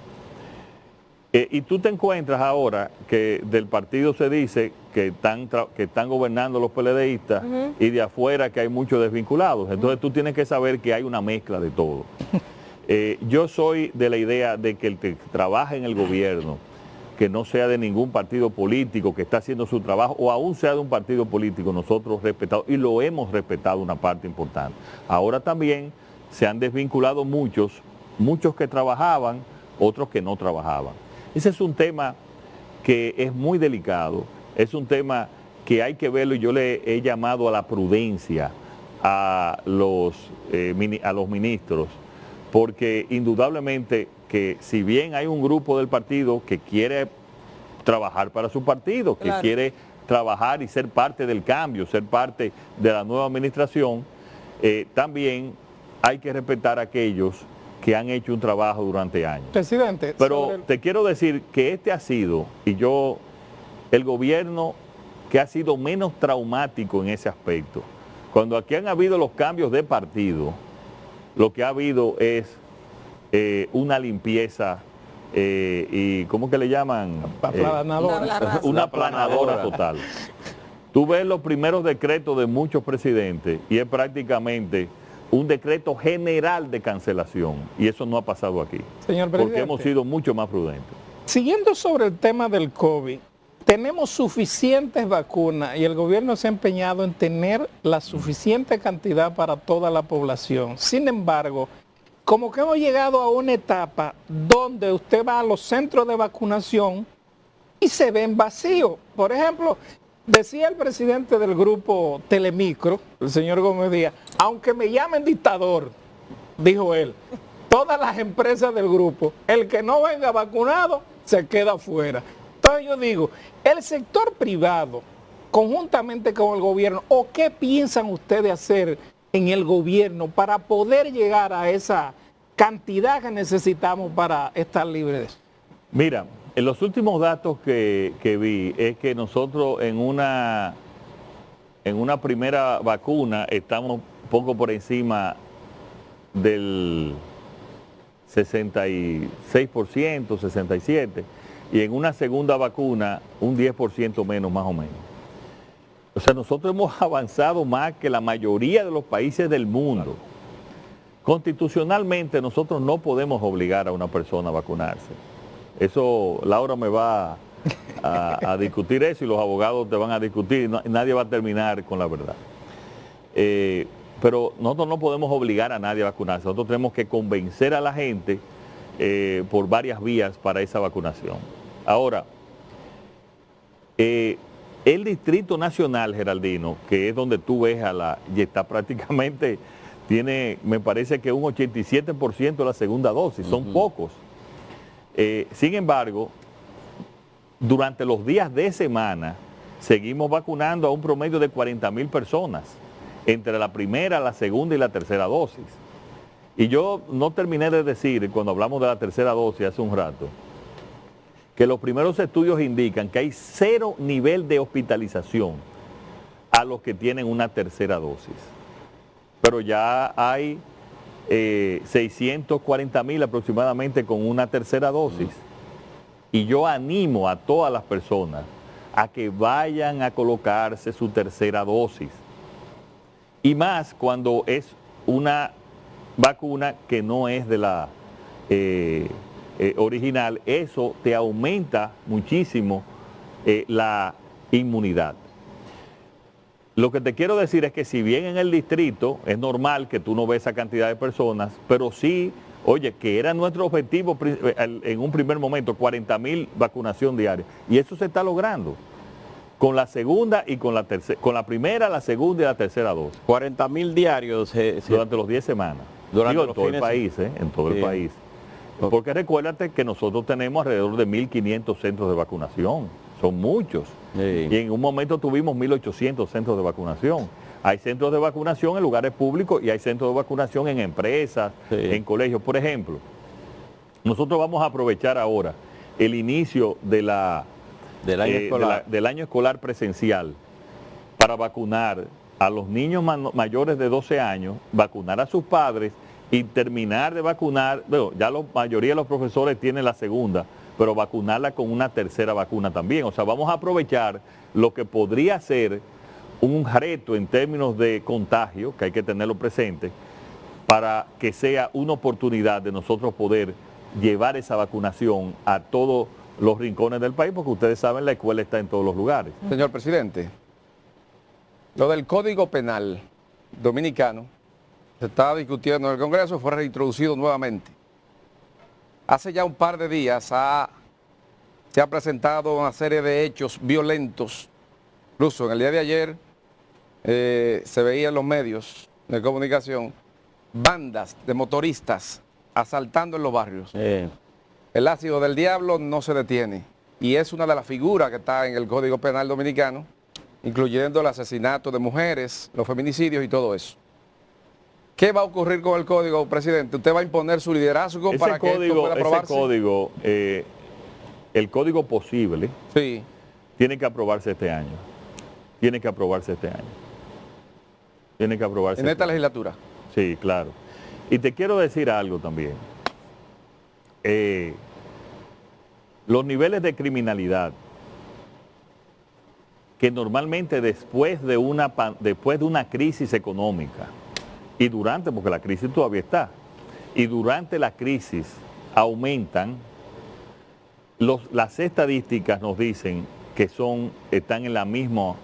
Y tú te encuentras ahora que del partido se dice que están gobernando los PLDistas y de afuera que hay muchos desvinculados. Entonces tú tienes que saber que hay una mezcla de todo. Yo soy de la idea de que el que trabaja en el gobierno, que no sea de ningún partido político, que está haciendo su trabajo, o aún sea de un partido político, nosotros respetamos, y lo hemos respetado una parte importante. Ahora también se han desvinculado muchos que trabajaban, otros que no trabajaban. Ese es un tema que es muy delicado, es un tema que hay que verlo y yo le he llamado a la prudencia a los ministros, porque indudablemente que si bien hay un grupo del partido que quiere trabajar para su partido, que quiere trabajar y ser parte del cambio, ser parte de la nueva administración, también hay que respetar a aquellos que han hecho un trabajo durante años. Presidente. Pero te quiero decir que este ha sido, el gobierno que ha sido menos traumático en ese aspecto. Cuando aquí han habido los cambios de partido, lo que ha habido es una limpieza y ¿cómo que le llaman? Una aplanadora total. Tú ves los primeros decretos de muchos presidentes y es prácticamente un decreto general de cancelación y eso no ha pasado aquí. Señor presidente, porque hemos sido mucho más prudentes. Siguiendo sobre el tema del COVID, tenemos suficientes vacunas y el gobierno se ha empeñado en tener la suficiente cantidad para toda la población. Sin embargo, como que hemos llegado a una etapa donde usted va a los centros de vacunación y se ven vacíos. Por ejemplo, decía el presidente del grupo Telemicro, el señor Gómez Díaz, aunque me llamen dictador, dijo él, todas las empresas del grupo, el que no venga vacunado se queda afuera. Entonces yo digo, el sector privado, conjuntamente con el gobierno, ¿o qué piensan ustedes hacer en el gobierno para poder llegar a esa cantidad que necesitamos para estar libres de eso? Mira, en los últimos datos que vi es que nosotros en una primera vacuna estamos poco por encima del 66%, 67%, y en una segunda vacuna un 10% menos más o menos. O sea, nosotros hemos avanzado más que la mayoría de los países del mundo. Constitucionalmente nosotros no podemos obligar a una persona a vacunarse. Eso, Laura me va a discutir eso y los abogados te van a discutir y nadie va a terminar con la verdad. Pero nosotros no podemos obligar a nadie a vacunarse. Nosotros tenemos que convencer a la gente por varias vías para esa vacunación. Ahora, el Distrito Nacional, Geraldino, que es donde tú ves y está prácticamente, tiene, me parece que un 87% de la segunda dosis, son pocos. Sin embargo, durante los días de semana, seguimos vacunando a un promedio de 40,000 personas, entre la primera, la segunda y la tercera dosis. Y yo no terminé de decir, cuando hablamos de la tercera dosis hace un rato, que los primeros estudios indican que hay 0 nivel de hospitalización a los que tienen una tercera dosis. Pero ya hay 640,000 aproximadamente con una tercera dosis. Y yo animo a todas las personas a que vayan a colocarse su tercera dosis. Y más cuando es una vacuna que no es de la original, eso te aumenta muchísimo la inmunidad. Lo que te quiero decir es que si bien en el distrito es normal que tú no ves esa cantidad de personas, pero sí, oye, que era nuestro objetivo en un primer momento, 40,000 vacunación diaria. Y eso se está logrando con la segunda y con la tercera, con la primera, la segunda y la tercera dosis. 40,000 diarios. Durante los 10 semanas. Durante en todo el país, en todo el país. Porque recuérdate que nosotros tenemos alrededor de 1.500 centros de vacunación. Son muchos. Sí. Y en un momento tuvimos 1.800 centros de vacunación. Hay centros de vacunación en lugares públicos y hay centros de vacunación en empresas, en colegios. Por ejemplo, nosotros vamos a aprovechar ahora el inicio del año escolar presencial para vacunar a los niños mayores de 12 años, vacunar a sus padres y terminar de vacunar. Bueno, ya la mayoría de los profesores tienen la segunda, pero vacunarla con una tercera vacuna también. O sea, vamos a aprovechar lo que podría ser un reto en términos de contagio, que hay que tenerlo presente, para que sea una oportunidad de nosotros poder llevar esa vacunación a todos los rincones del país, porque ustedes saben, la escuela está en todos los lugares. Señor presidente, lo del Código Penal dominicano se estaba discutiendo en el Congreso, fue reintroducido nuevamente. Hace ya un par de días se ha presentado una serie de hechos violentos. Incluso en el día de ayer se veía en los medios de comunicación bandas de motoristas asaltando en los barrios. El ácido del diablo no se detiene y es una de las figuras que está en el Código Penal dominicano, incluyendo el asesinato de mujeres, los feminicidios y todo eso. ¿Qué va a ocurrir con el código, presidente? ¿Usted va a imponer su liderazgo para que esto pueda aprobarse? Ese código, el código posible, tiene que aprobarse este año. tiene que aprobarse este año. Tiene que aprobarse. ¿En esta legislatura? Sí, claro. Y te quiero decir algo también. Los niveles de criminalidad que normalmente después de una crisis económica y durante, porque la crisis todavía está, y durante la crisis aumentan, las estadísticas nos dicen que están en la misma...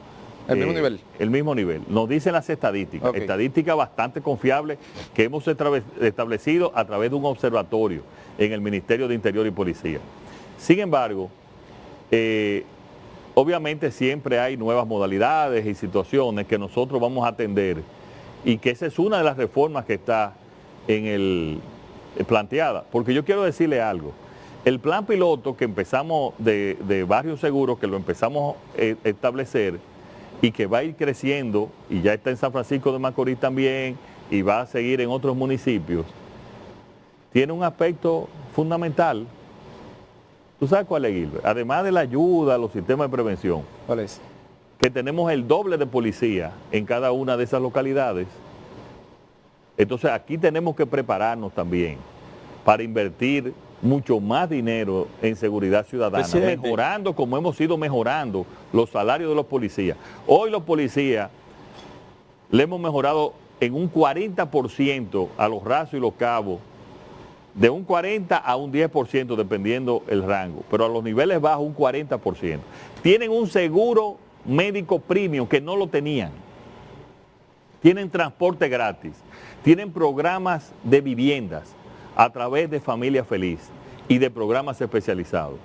¿El mismo nivel? El mismo nivel. Nos dicen las estadísticas, Okay. Estadísticas bastante confiables que hemos establecido a través de un observatorio en el Ministerio de Interior y Policía. Sin embargo, obviamente siempre hay nuevas modalidades y situaciones que nosotros vamos a atender y que esa es una de las reformas que está planteada. Porque yo quiero decirle algo. El plan piloto que empezamos de Barrios Seguros, que lo empezamos a establecer y que va a ir creciendo, y ya está en San Francisco de Macorís también, y va a seguir en otros municipios, tiene un aspecto fundamental. ¿Tú sabes cuál es, Gilbert? Además de la ayuda a los sistemas de prevención, ¿Cuál es? que tenemos el doble de policía en cada una de esas localidades. Entonces aquí tenemos que prepararnos también para invertir mucho más dinero en seguridad ciudadana, mejorando como hemos ido mejorando los salarios de los policías. Hoy los policías le hemos mejorado en un 40% a los rasos y los cabos, de un 40 a un 10% dependiendo el rango, pero a los niveles bajos un 40%. Tienen un seguro médico premium que no lo tenían. Tienen transporte gratis, tienen programas de viviendas a través de Familia Feliz y de programas especializados.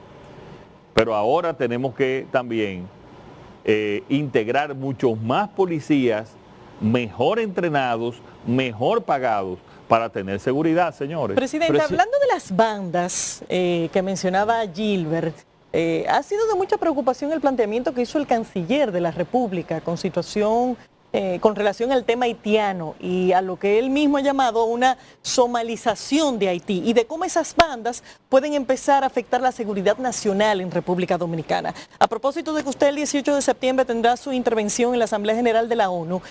Pero ahora tenemos que también integrar muchos más policías, mejor entrenados, mejor pagados, para tener seguridad, señores. Presidente, hablando de las bandas que mencionaba Gilbert, ha sido de mucha preocupación el planteamiento que hizo el canciller de la República con relación al tema haitiano y a lo que él mismo ha llamado una somalización de Haití y de cómo esas bandas pueden empezar a afectar la seguridad nacional en República Dominicana. A propósito de que usted el 18 de septiembre tendrá su intervención en la Asamblea General de la ONU,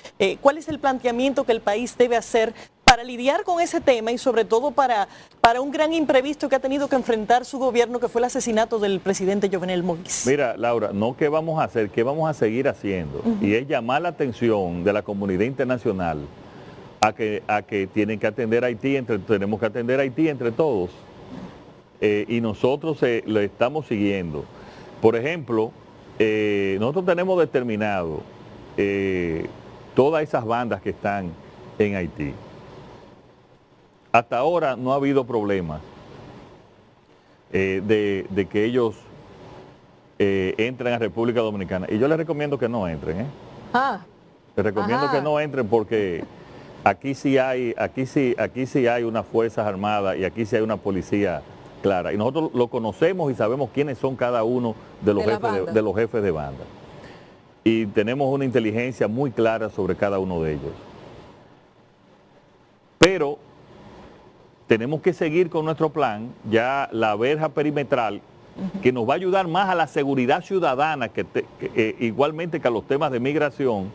¿cuál es el planteamiento que el país debe hacer para lidiar con ese tema y sobre todo para un gran imprevisto que ha tenido que enfrentar su gobierno, que fue el asesinato del presidente Jovenel Moïse? Mira, Laura, no qué vamos a hacer, qué vamos a seguir haciendo. Y es llamar la atención de la comunidad internacional a que tienen que atender a Haití, tenemos que atender a Haití entre todos. Y nosotros lo estamos siguiendo. Por ejemplo, nosotros tenemos determinado todas esas bandas que están en Haití. Hasta ahora no ha habido problemas de que ellos entren a República Dominicana. Y yo les recomiendo que no entren. Les recomiendo que no entren porque aquí sí hay unas fuerzas armadas y aquí sí hay una policía clara. Y nosotros lo conocemos y sabemos quiénes son cada uno de los jefes de banda. Y tenemos una inteligencia muy clara sobre cada uno de ellos. Pero tenemos que seguir con nuestro plan, ya la verja perimetral, que nos va a ayudar más a la seguridad ciudadana, igualmente que a los temas de migración,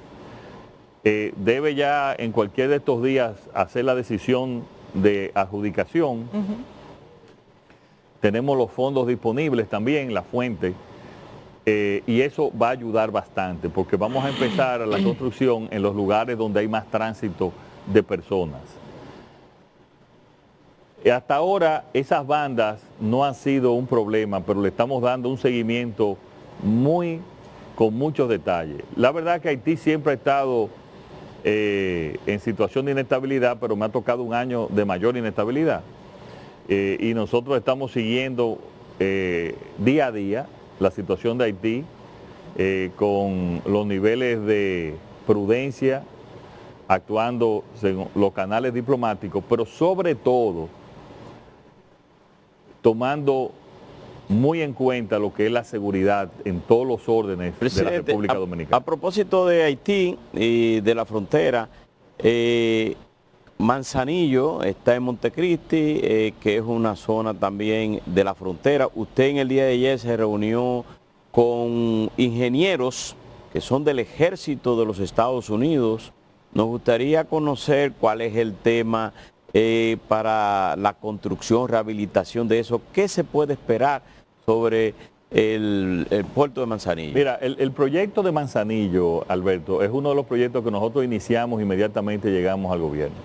debe ya en cualquier de estos días hacer la decisión de adjudicación. Tenemos los fondos disponibles también, la fuente, y eso va a ayudar bastante, porque vamos a empezar la construcción en los lugares donde hay más tránsito de personas. Hasta ahora esas bandas no han sido un problema, pero le estamos dando un seguimiento con muchos detalles. La verdad que Haití siempre ha estado en situación de inestabilidad, pero me ha tocado un año de mayor inestabilidad. Y nosotros estamos siguiendo día a día la situación de Haití con los niveles de prudencia, actuando en los canales diplomáticos, pero sobre todo tomando muy en cuenta lo que es la seguridad en todos los órdenes de la República Dominicana. A propósito de Haití y de la frontera, Manzanillo está en Montecristi, que es una zona también de la frontera. Usted en el día de ayer se reunió con ingenieros que son del ejército de los Estados Unidos. Nos gustaría conocer cuál es el tema para la construcción, rehabilitación de eso. ¿Qué se puede esperar sobre el puerto de Manzanillo? Mira, el proyecto de Manzanillo, Alberto, es uno de los proyectos que nosotros iniciamos inmediatamente llegamos al gobierno.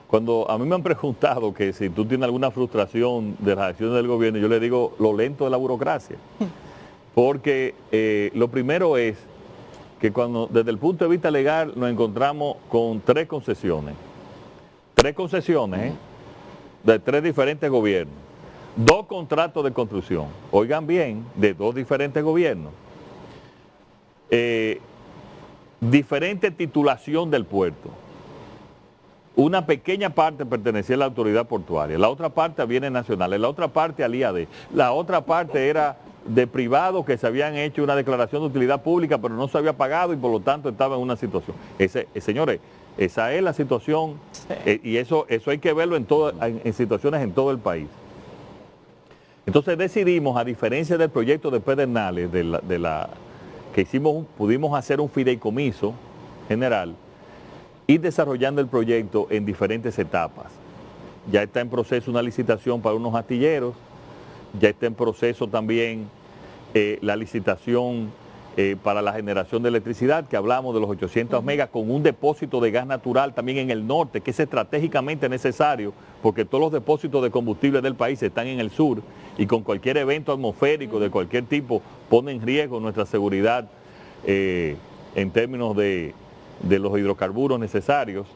Cuando a mí me han preguntado que si tú tienes alguna frustración de las acciones del gobierno, yo le digo lo lento de la burocracia. Porque lo primero es que cuando desde el punto de vista legal nos encontramos con tres concesiones de tres diferentes gobiernos, 2 contratos de construcción, oigan bien, de 2 diferentes gobiernos, diferente titulación del puerto. Una pequeña parte pertenecía a la autoridad portuaria, la otra parte a bienes nacionales, la otra parte al IAD, la otra parte era de privados que se habían hecho una declaración de utilidad pública pero no se había pagado y por lo tanto estaba en una situación. Señores, esa es la situación, sí. Y eso hay que verlo en situaciones en todo el país. Entonces decidimos, a diferencia del proyecto de Pedernales, que pudimos hacer un fideicomiso general, ir desarrollando el proyecto en diferentes etapas. Ya está en proceso una licitación para unos astilleros, ya está en proceso también la licitación para la generación de electricidad, que hablamos de los 800 megas, con un depósito de gas natural también en el norte, que es estratégicamente necesario, porque todos los depósitos de combustible del país están en el sur, y con cualquier evento atmosférico de cualquier tipo pone en riesgo nuestra seguridad en términos de los hidrocarburos necesarios.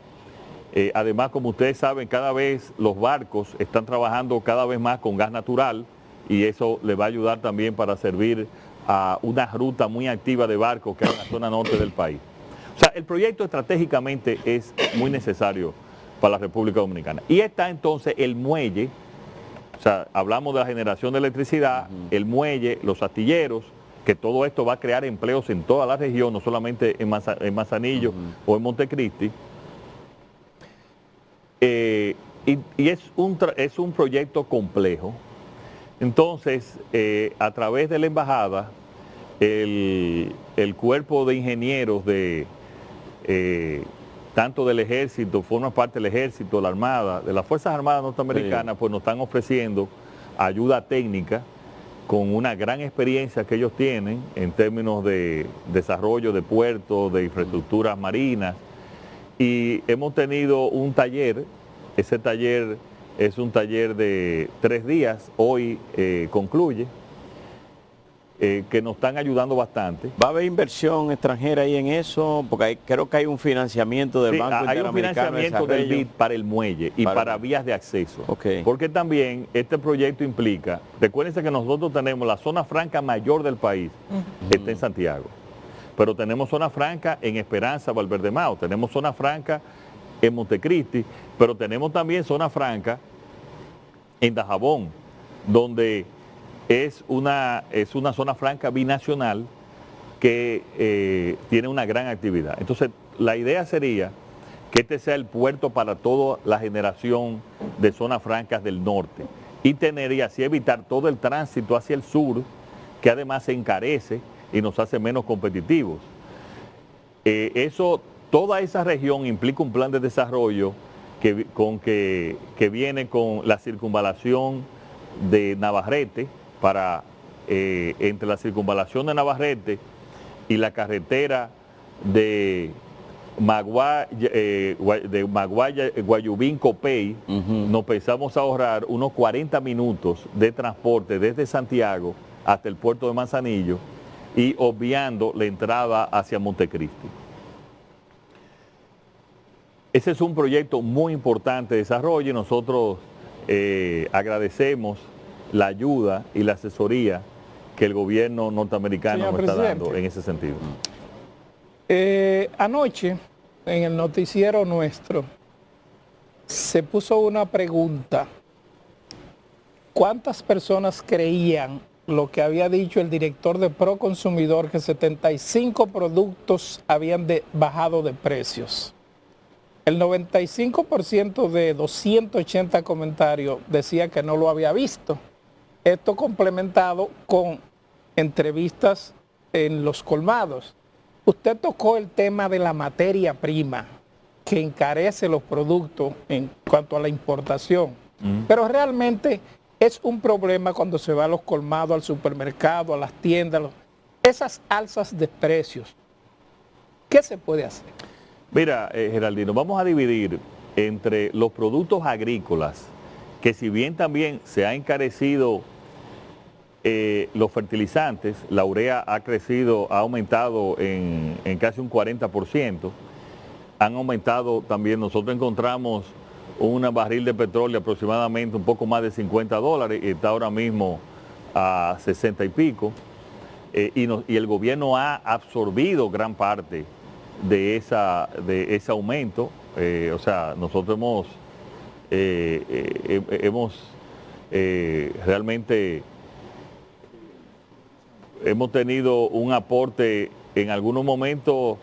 Además, como ustedes saben, cada vez los barcos están trabajando cada vez más con gas natural y eso le va a ayudar también para servir a una ruta muy activa de barcos que hay en la zona norte del país. O sea, el proyecto estratégicamente es muy necesario para la República Dominicana. Y está entonces el muelle, o sea, hablamos de la generación de electricidad, el muelle, los astilleros, que todo esto va a crear empleos en toda la región, no solamente en Manzanillo o en Montecristi. Y es un proyecto complejo. Entonces, a través de la embajada, el cuerpo de ingenieros tanto del ejército, forma parte del ejército, la armada, de las Fuerzas Armadas norteamericanas, pues nos están ofreciendo ayuda técnica con una gran experiencia que ellos tienen en términos de desarrollo de puertos, de infraestructuras marinas. Y hemos tenido un taller, ese taller es un taller de 3 días, hoy concluye, que nos están ayudando bastante. ¿Va a haber inversión extranjera ahí en eso? Porque creo que hay un financiamiento del Banco Interamericano de Desarrollo. Hay un financiamiento del BID para el muelle y para vías de acceso. Okay. Porque también este proyecto implica, recuérdense que nosotros tenemos la zona franca mayor del país, está en Santiago. Pero tenemos zona franca en Esperanza, Valverdemao, tenemos zona franca en Montecristi, pero tenemos también zona franca en Dajabón, donde es una zona franca binacional que tiene una gran actividad. Entonces, la idea sería que este sea el puerto para toda la generación de zonas francas del norte y así evitar todo el tránsito hacia el sur, que además se encarece y nos hace menos competitivos. Toda esa región implica un plan de desarrollo que viene con la circunvalación de Navarrete, entre la circunvalación de Navarrete y la carretera de Guayubín Copey, nos pensamos ahorrar unos 40 minutos de transporte desde Santiago hasta el puerto de Manzanillo y obviando la entrada hacia Montecristi. Ese es un proyecto muy importante de desarrollo y nosotros agradecemos la ayuda y la asesoría que el gobierno norteamericano nos está dando en ese sentido. Anoche, en el noticiero nuestro, se puso una pregunta. ¿Cuántas personas creían lo que había dicho el director de Proconsumidor, que 75 productos habían bajado de precios? El 95% de 280 comentarios decía que no lo había visto. Esto complementado con entrevistas en los colmados. usted tocó el tema de la materia prima que encarece los productos en cuanto a la importación, pero realmente es un problema cuando se va a los colmados, al supermercado, a las tiendas, esas alzas de precios. ¿Qué se puede hacer? Mira, Geraldino, vamos a dividir entre los productos agrícolas, que si bien también se ha encarecido los fertilizantes, la urea ha crecido, ha aumentado en casi un 40%, han aumentado también, nosotros encontramos un barril de petróleo aproximadamente un poco más de $50 y está ahora mismo a 60 y pico, y el gobierno ha absorbido gran parte de ese aumento. O sea, nosotros realmente hemos tenido un aporte, en algunos momentos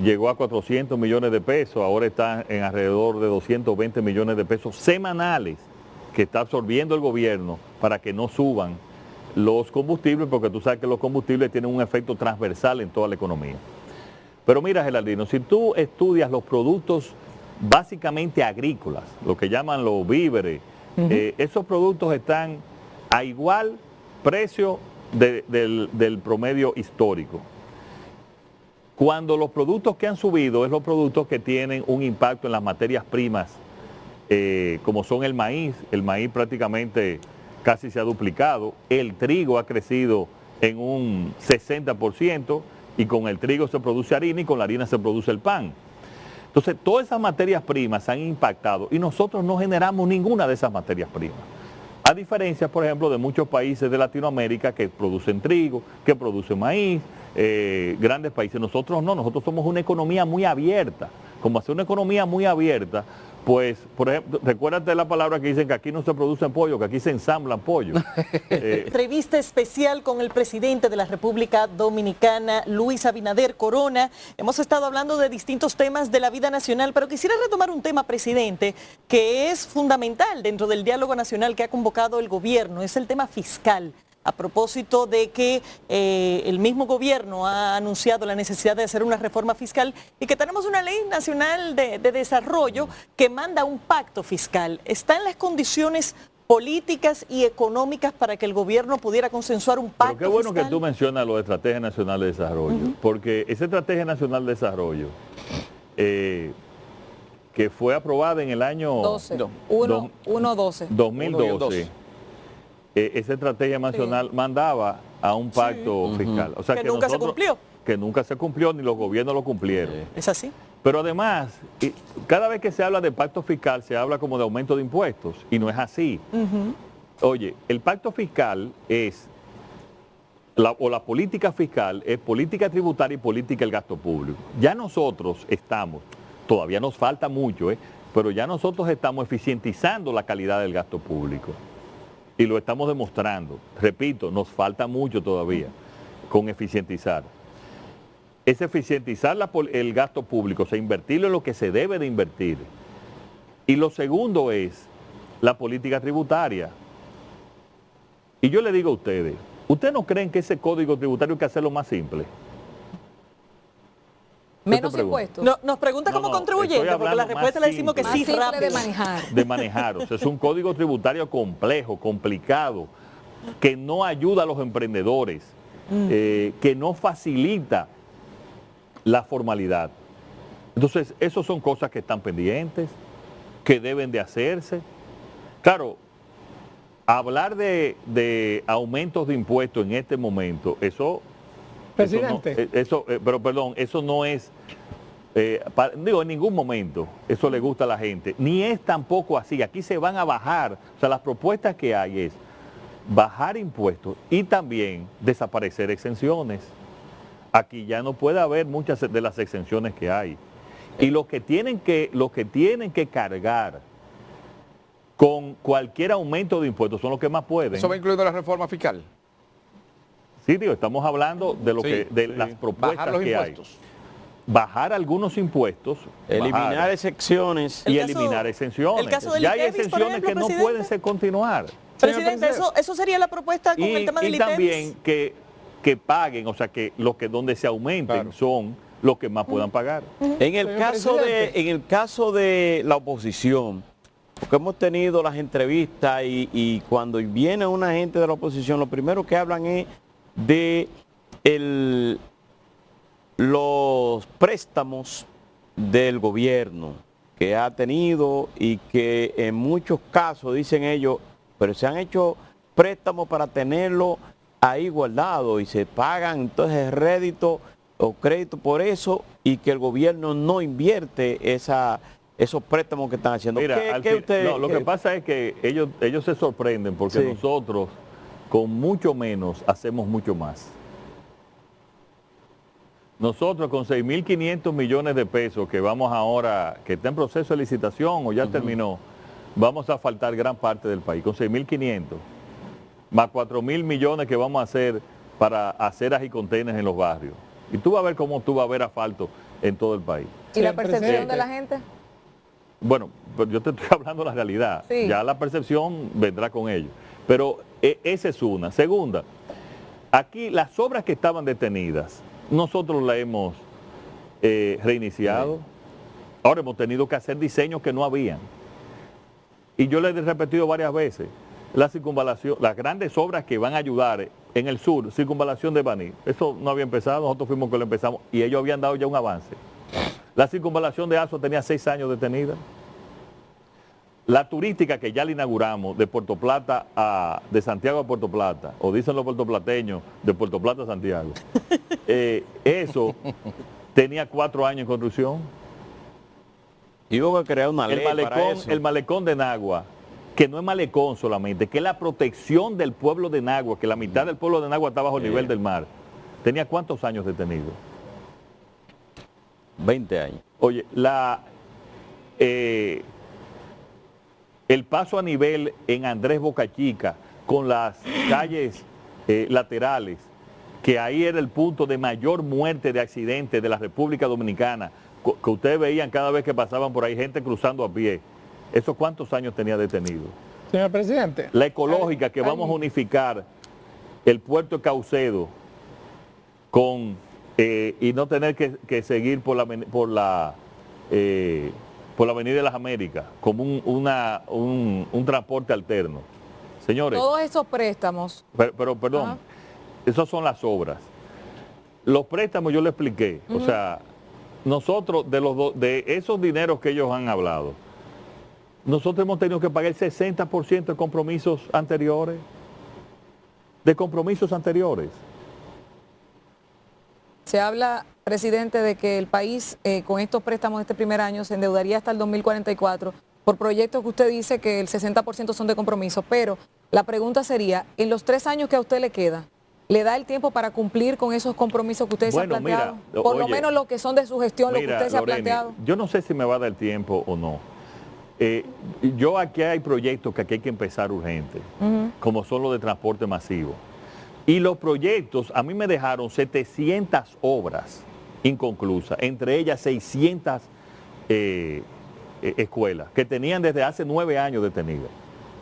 llegó a 400 millones de pesos, ahora está en alrededor de 220 millones de pesos semanales que está absorbiendo el gobierno para que no suban los combustibles, porque tú sabes que los combustibles tienen un efecto transversal en toda la economía. Pero mira, Geraldino, si tú estudias los productos básicamente agrícolas, lo que llaman los víveres, esos productos están a igual precio del promedio histórico. Cuando los productos que han subido es los productos que tienen un impacto en las materias primas, como son el maíz prácticamente casi se ha duplicado, el trigo ha crecido en un 60%, y con el trigo se produce harina y con la harina se produce el pan. Entonces, todas esas materias primas han impactado y nosotros no generamos ninguna de esas materias primas. A diferencia, por ejemplo, de muchos países de Latinoamérica que producen trigo, que producen maíz, grandes países. Nosotros no, nosotros somos una economía muy abierta. Como hacer una economía muy abierta, pues, por ejemplo, recuérdate la palabra que dicen que aquí no se producen pollo, que aquí se ensamblan pollo. Entrevista especial con el presidente de la República Dominicana, Luis Abinader Corona. Hemos estado hablando de distintos temas de la vida nacional, pero quisiera retomar un tema, presidente, que es fundamental dentro del diálogo nacional que ha convocado el gobierno, es el tema fiscal. A propósito de que el mismo gobierno ha anunciado la necesidad de hacer una reforma fiscal y que tenemos una ley nacional de desarrollo que manda un pacto fiscal. ¿Están las condiciones políticas y económicas para que el gobierno pudiera consensuar un pacto fiscal? Pero qué bueno que tú mencionas lo de Estrategia Nacional de Desarrollo, porque esa Estrategia Nacional de Desarrollo, que fue aprobada en el año 2012, esa estrategia nacional mandaba a un pacto fiscal. O sea, que nunca se cumplió. Que nunca se cumplió, ni los gobiernos lo cumplieron. ¿Es así? Pero además, cada vez que se habla de pacto fiscal, se habla como de aumento de impuestos, y no es así. Oye, el pacto fiscal es, la política fiscal es política tributaria y política del gasto público. Ya nosotros estamos, todavía nos falta mucho, pero ya nosotros estamos eficientizando la calidad del gasto público. Y lo estamos demostrando. Repito, nos falta mucho todavía con eficientizar. Es eficientizar el gasto público, o sea, invertirlo en lo que se debe de invertir. Y lo segundo es la política tributaria. Y yo le digo a ustedes, ¿ustedes no creen que ese código tributario hay que hacerlo más simple? Menos impuestos. Nos pregunta como contribuyente, porque la respuesta le decimos que sí, rápido. De manejar. O sea, es un código tributario complejo, complicado, que no ayuda a los emprendedores, que no facilita la formalidad. Entonces, esas son cosas que están pendientes, que deben de hacerse. Claro, hablar de aumentos de impuestos en este momento, eso... Presidente. Pero perdón, eso no es, en ningún momento eso le gusta a la gente, ni es tampoco así. Aquí se van a bajar, o sea, las propuestas que hay es bajar impuestos y también desaparecer exenciones. Aquí ya no puede haber muchas de las exenciones que hay. Y los que tienen que cargar con cualquier aumento de impuestos son los que más pueden. ¿Eso va incluyendo la reforma fiscal? Sí, digo, estamos hablando de las propuestas que hay. Bajar algunos impuestos, eliminar excepciones y eliminar exenciones. El caso del ya hay ITEVIS, exenciones que no pueden ser continuar. Presidente, eso sería la propuesta con el tema del ITEVIS. Y también que paguen, o sea, que donde se aumenten son los que más puedan pagar. En el caso de la oposición, porque hemos tenido las entrevistas y cuando viene una gente de la oposición, lo primero que hablan es de los préstamos del gobierno que ha tenido y que en muchos casos, dicen ellos, pero se han hecho préstamos para tenerlo ahí guardado y se pagan entonces rédito o crédito por eso y que el gobierno no invierte esos préstamos que están haciendo. Mira, lo que pasa es que ellos se sorprenden porque nosotros con mucho menos hacemos mucho más. Nosotros con 6.500 millones de pesos que vamos ahora, que está en proceso de licitación o ya terminó, vamos a faltar gran parte del país, con 6.500, más 4.000 millones que vamos a hacer para aceras y contenes en los barrios. Y tú vas a ver cómo tú vas a ver asfalto en todo el país. ¿Y la percepción de la gente? Bueno, pues yo te estoy hablando de la realidad. Sí. Ya la percepción vendrá con ello. Pero esa es una. Segunda, aquí las obras que estaban detenidas, nosotros las hemos reiniciado. Ahora hemos tenido que hacer diseños que no habían. Y yo les he repetido varias veces, la circunvalación, las grandes obras que van a ayudar en el sur, circunvalación de Baní, eso no había empezado, nosotros fuimos que lo empezamos y ellos habían dado ya un avance. La circunvalación de Azua tenía 6 años detenida. La turística que ya la inauguramos de Puerto Plata de Santiago a Puerto Plata, o dicen los puertoplateños, de Puerto Plata a Santiago, eso tenía 4 años en construcción. Y hubo que crear una ley para eso. El malecón de Nagua, que no es malecón solamente, que es la protección del pueblo de Nagua, que la mitad del pueblo de Nagua está bajo el nivel del mar. ¿Tenía cuántos años detenido? 20 años. Oye, el paso a nivel en Andrés Boca Chica, con las calles laterales, que ahí era el punto de mayor muerte de accidentes de la República Dominicana, que ustedes veían cada vez que pasaban por ahí gente cruzando a pie. ¿Eso cuántos años tenía detenido? Señor presidente. La ecológica, que vamos a unificar el puerto de Caucedo y no tener que seguir por la Avenida de las Américas como un transporte alterno. Señores. Todos esos préstamos. Pero perdón, esas son las obras. Los préstamos yo le expliqué, o sea, nosotros de esos dineros que ellos han hablado, nosotros hemos tenido que pagar el 60% de compromisos anteriores. Se habla, presidente, de que el país con estos préstamos de este primer año se endeudaría hasta el 2044 por proyectos que usted dice que el 60% son de compromiso, pero la pregunta sería, en los 3 años que a usted le queda, ¿le da el tiempo para cumplir con esos compromisos que usted se ha planteado? Por lo menos lo que son de su gestión, lo que usted se ha planteado. Yo no sé si me va a dar el tiempo o no. Yo aquí hay proyectos que aquí hay que empezar urgente, como son los de transporte masivo. Y los proyectos, a mí me dejaron 700 obras inconclusas, entre ellas 600 escuelas, que tenían desde hace 9 años detenidas.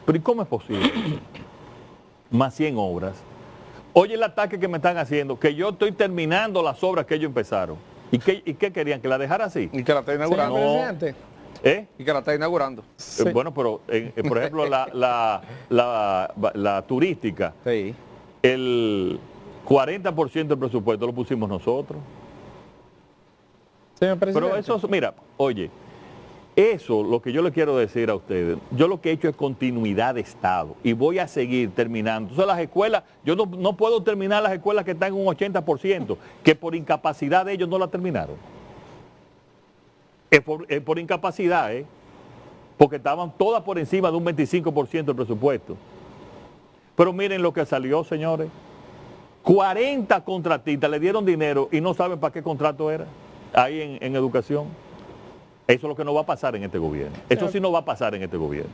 Pero ¿y cómo es posible? Más 100 obras. Oye el ataque que me están haciendo, que yo estoy terminando las obras que ellos empezaron. ¿Y qué querían? ¿Que la dejara así? Y que la está inaugurando. Presidente. Y que la está inaugurando. Sí. Bueno, pero por ejemplo la turística, sí, el 40% del presupuesto lo pusimos nosotros. Señor presidente. Pero eso, mira, oye, eso, lo que yo le quiero decir a ustedes, yo lo que he hecho es continuidad de Estado y voy a seguir terminando. Entonces las escuelas, yo no puedo terminar las escuelas que están en un 80%, que por incapacidad de ellos no la terminaron. Es por incapacidad, porque estaban todas por encima de un 25% del presupuesto. Pero miren lo que salió, señores. 40 contratistas le dieron dinero y no saben para qué contrato era ahí en educación. Eso es lo que no va a pasar en este gobierno. Eso sí no va a pasar en este gobierno.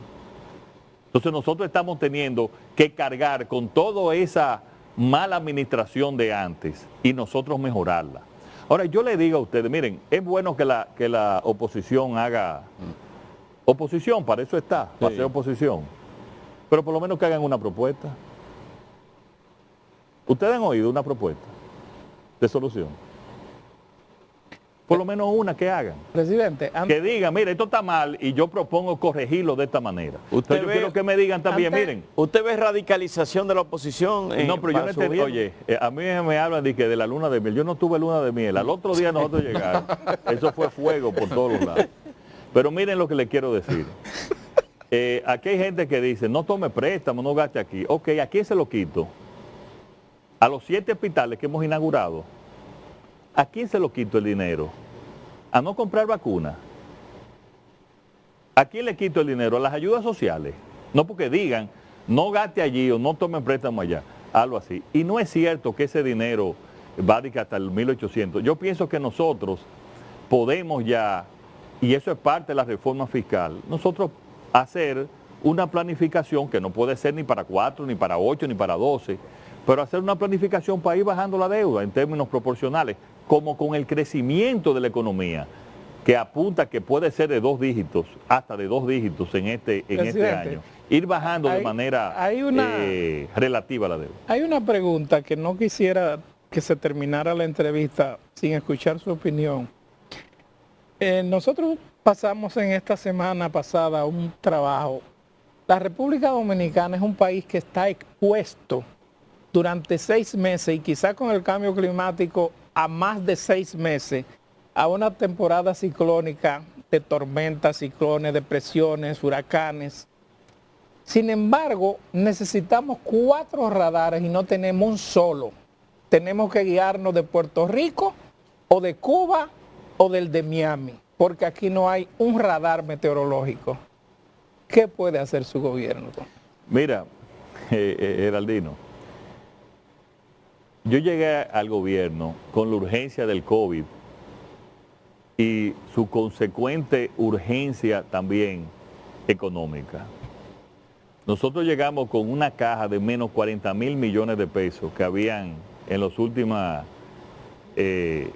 Entonces nosotros estamos teniendo que cargar con toda esa mala administración de antes y nosotros mejorarla. Ahora, yo le digo a ustedes, miren, es bueno que la oposición haga oposición, para eso está, para hacer oposición. Pero por lo menos que hagan una propuesta. ¿Ustedes han oído una propuesta de solución? Por lo menos una que hagan. Presidente, que digan, mire, esto está mal y yo propongo corregirlo de esta manera. Yo quiero que me digan también, miren. ¿Usted ve radicalización de la oposición? No, pero yo no entendí. Oye, a mí me hablan de que de la luna de miel. Yo no tuve luna de miel. Al otro día nosotros llegamos. Eso fue fuego por todos los lados. Pero miren lo que le quiero decir. Aquí hay gente que dice, no tome préstamo, no gaste aquí. Ok, ¿a quién se lo quito? A los 7 hospitales que hemos inaugurado. ¿A quién se lo quito el dinero? A no comprar vacunas. ¿A quién le quito el dinero? A las ayudas sociales. No porque digan, no gaste allí o no tomen préstamo allá. Algo así. Y no es cierto que ese dinero va a hasta el 1800. Yo pienso que nosotros podemos ya, y eso es parte de la reforma fiscal, nosotros hacer una planificación que no puede ser ni para 4, ni para 8, ni para 12, pero hacer una planificación para ir bajando la deuda en términos proporcionales, como con el crecimiento de la economía, que apunta que puede ser de 2 dígitos, hasta de 2 dígitos en este año. Ir bajando de manera relativa a la deuda. Hay una pregunta que no quisiera que se terminara la entrevista sin escuchar su opinión. Nosotros pasamos en esta semana pasada un trabajo. La República Dominicana es un país que está expuesto durante 6 meses y quizá con el cambio climático a más de 6 meses a una temporada ciclónica de tormentas, ciclones, depresiones, huracanes. Sin embargo, necesitamos 4 radares y no tenemos un solo. Tenemos que guiarnos de Puerto Rico o de Cuba o del de Miami, porque aquí no hay un radar meteorológico. ¿Qué puede hacer su gobierno? Mira, Heraldino, yo llegué al gobierno con la urgencia del COVID y su consecuente urgencia también económica. Nosotros llegamos con una caja de menos 40,000 millones de pesos que habían en los últimos, que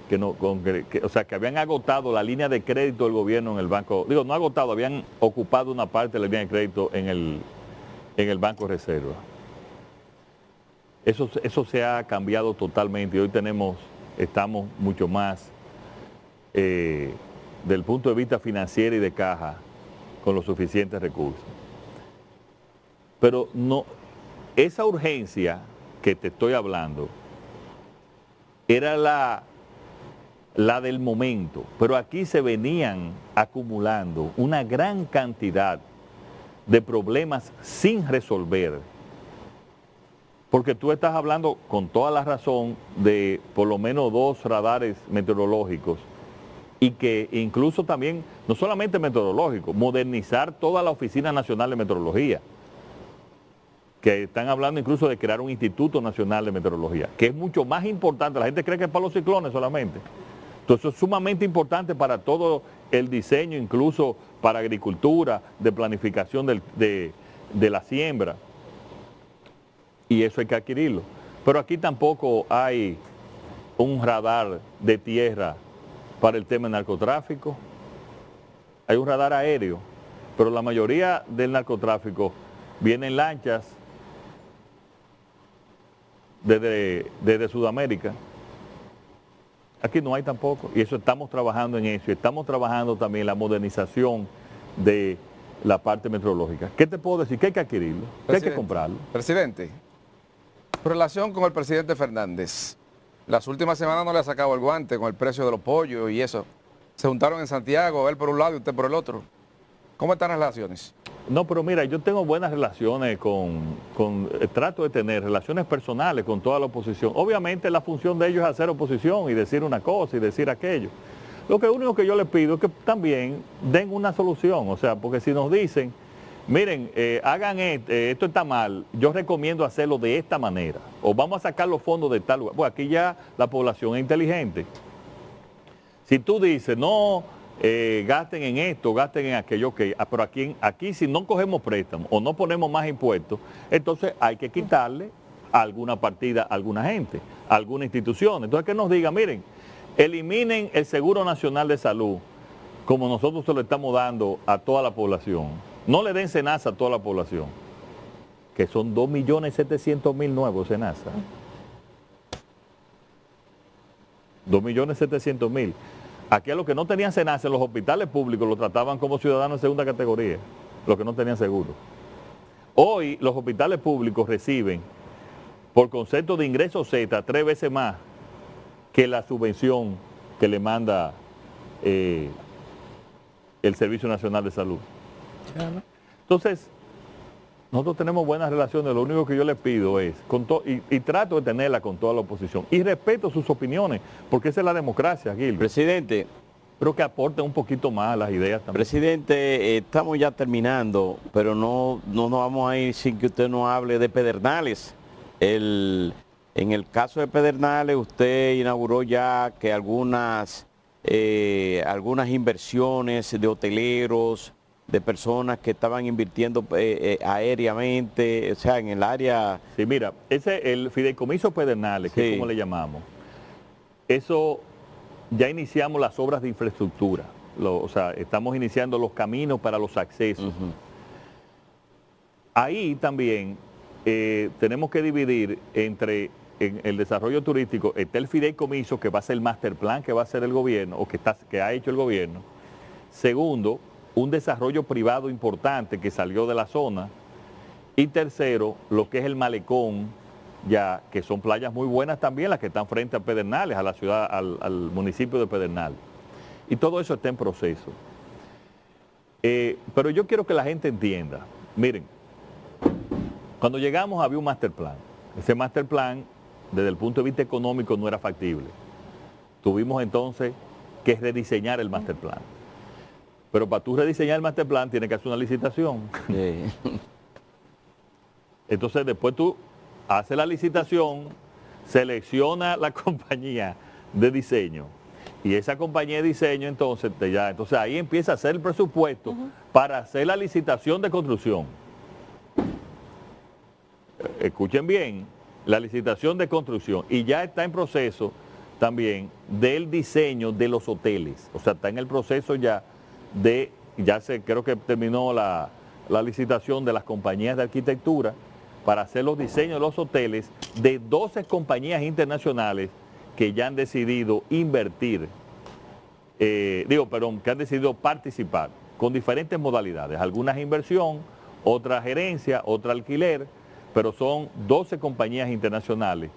habían agotado la línea de crédito del gobierno en el banco, no agotado, habían ocupado una parte de la línea de crédito en el Banco de Reserva. Eso se ha cambiado totalmente y hoy estamos mucho más del punto de vista financiero y de caja con los suficientes recursos. Pero no, esa urgencia que te estoy hablando era la del momento, pero aquí se venían acumulando una gran cantidad de problemas sin resolver. Porque tú estás hablando con toda la razón de por lo menos 2 radares meteorológicos y que incluso también, no solamente meteorológicos, modernizar toda la Oficina Nacional de Meteorología, que están hablando incluso de crear un Instituto Nacional de Meteorología, que es mucho más importante. La gente cree que es para los ciclones solamente. Entonces es sumamente importante para todo el diseño, incluso para agricultura, de planificación de la siembra. Y eso hay que adquirirlo. Pero aquí tampoco hay un radar de tierra para el tema del narcotráfico. Hay un radar aéreo, pero la mayoría del narcotráfico viene en lanchas desde Sudamérica. Aquí no hay tampoco. Y eso estamos trabajando en eso. Estamos trabajando también en la modernización de la parte meteorológica. ¿Qué te puedo decir? Que hay que adquirirlo, que hay que comprarlo. Presidente, en relación con el presidente Fernández, las últimas semanas no le ha sacado el guante con el precio de los pollos y eso. Se juntaron en Santiago, él por un lado y usted por el otro. ¿Cómo están las relaciones? No, pero mira, yo tengo buenas relaciones trato de tener relaciones personales con toda la oposición. Obviamente la función de ellos es hacer oposición y decir una cosa y decir aquello. Lo único que yo les pido es que también den una solución, o sea, porque si nos dicen, miren, hagan esto está mal, yo recomiendo hacerlo de esta manera, o vamos a sacar los fondos de tal lugar. Pues aquí ya la población es inteligente. Si tú dices, no, gasten en esto, gasten en aquello, okay, pero aquí si no cogemos préstamos o no ponemos más impuestos, entonces hay que quitarle a alguna partida a alguna gente, a alguna institución. Entonces que nos diga, miren, eliminen el Seguro Nacional de Salud, como nosotros se lo estamos dando a toda la población. No le den SENASA a toda la población, que son 2.700.000 nuevos SENASA. 2.700.000. Aquí a los que no tenían SENASA en los hospitales públicos los trataban como ciudadanos de segunda categoría, los que no tenían seguro. Hoy los hospitales públicos reciben, por concepto de ingreso Z, 3 veces más que la subvención que le manda el Servicio Nacional de Salud. Entonces, nosotros tenemos buenas relaciones, lo único que yo les pido es, y trato de tenerla con toda la oposición, y respeto sus opiniones, porque esa es la democracia, Gilbert. Presidente. Pero que aporten un poquito más a las ideas también. Presidente, estamos ya terminando, pero no nos vamos a ir sin que usted nos hable de Pedernales. En el caso de Pedernales, usted inauguró ya que algunas inversiones de hoteleros, de personas que estaban invirtiendo aéreamente, o sea, en el área... Sí, mira, el fideicomiso Pedernales, que es como le llamamos, eso ya iniciamos las obras de infraestructura, o sea, estamos iniciando los caminos para los accesos. Ahí también tenemos que dividir entre en el desarrollo turístico, está el fideicomiso, que va a ser el master plan que va a hacer el gobierno, o que ha hecho el gobierno. Segundo, un desarrollo privado importante que salió de la zona. Y tercero, lo que es el malecón, ya que son playas muy buenas también, las que están frente a Pedernales, a la ciudad, al municipio de Pedernales. Y todo eso está en proceso. Pero yo quiero que la gente entienda. Miren, cuando llegamos había un master plan. Ese master plan, desde el punto de vista económico, no era factible. Tuvimos entonces que rediseñar el master plan. Pero para tú rediseñar el master plan tienes que hacer una licitación. Sí. Entonces después tú haces la licitación, selecciona la compañía de diseño y esa compañía de diseño entonces ahí empieza a hacer el presupuesto para hacer la licitación de construcción. Escuchen bien, la licitación de construcción, y ya está en proceso también del diseño de los hoteles. O sea, está en el proceso ya creo que terminó la licitación de las compañías de arquitectura para hacer los diseños de los hoteles de 12 compañías internacionales que ya han decidido invertir, que han decidido participar con diferentes modalidades, algunas inversión, otra gerencia, otra alquiler, pero son 12 compañías internacionales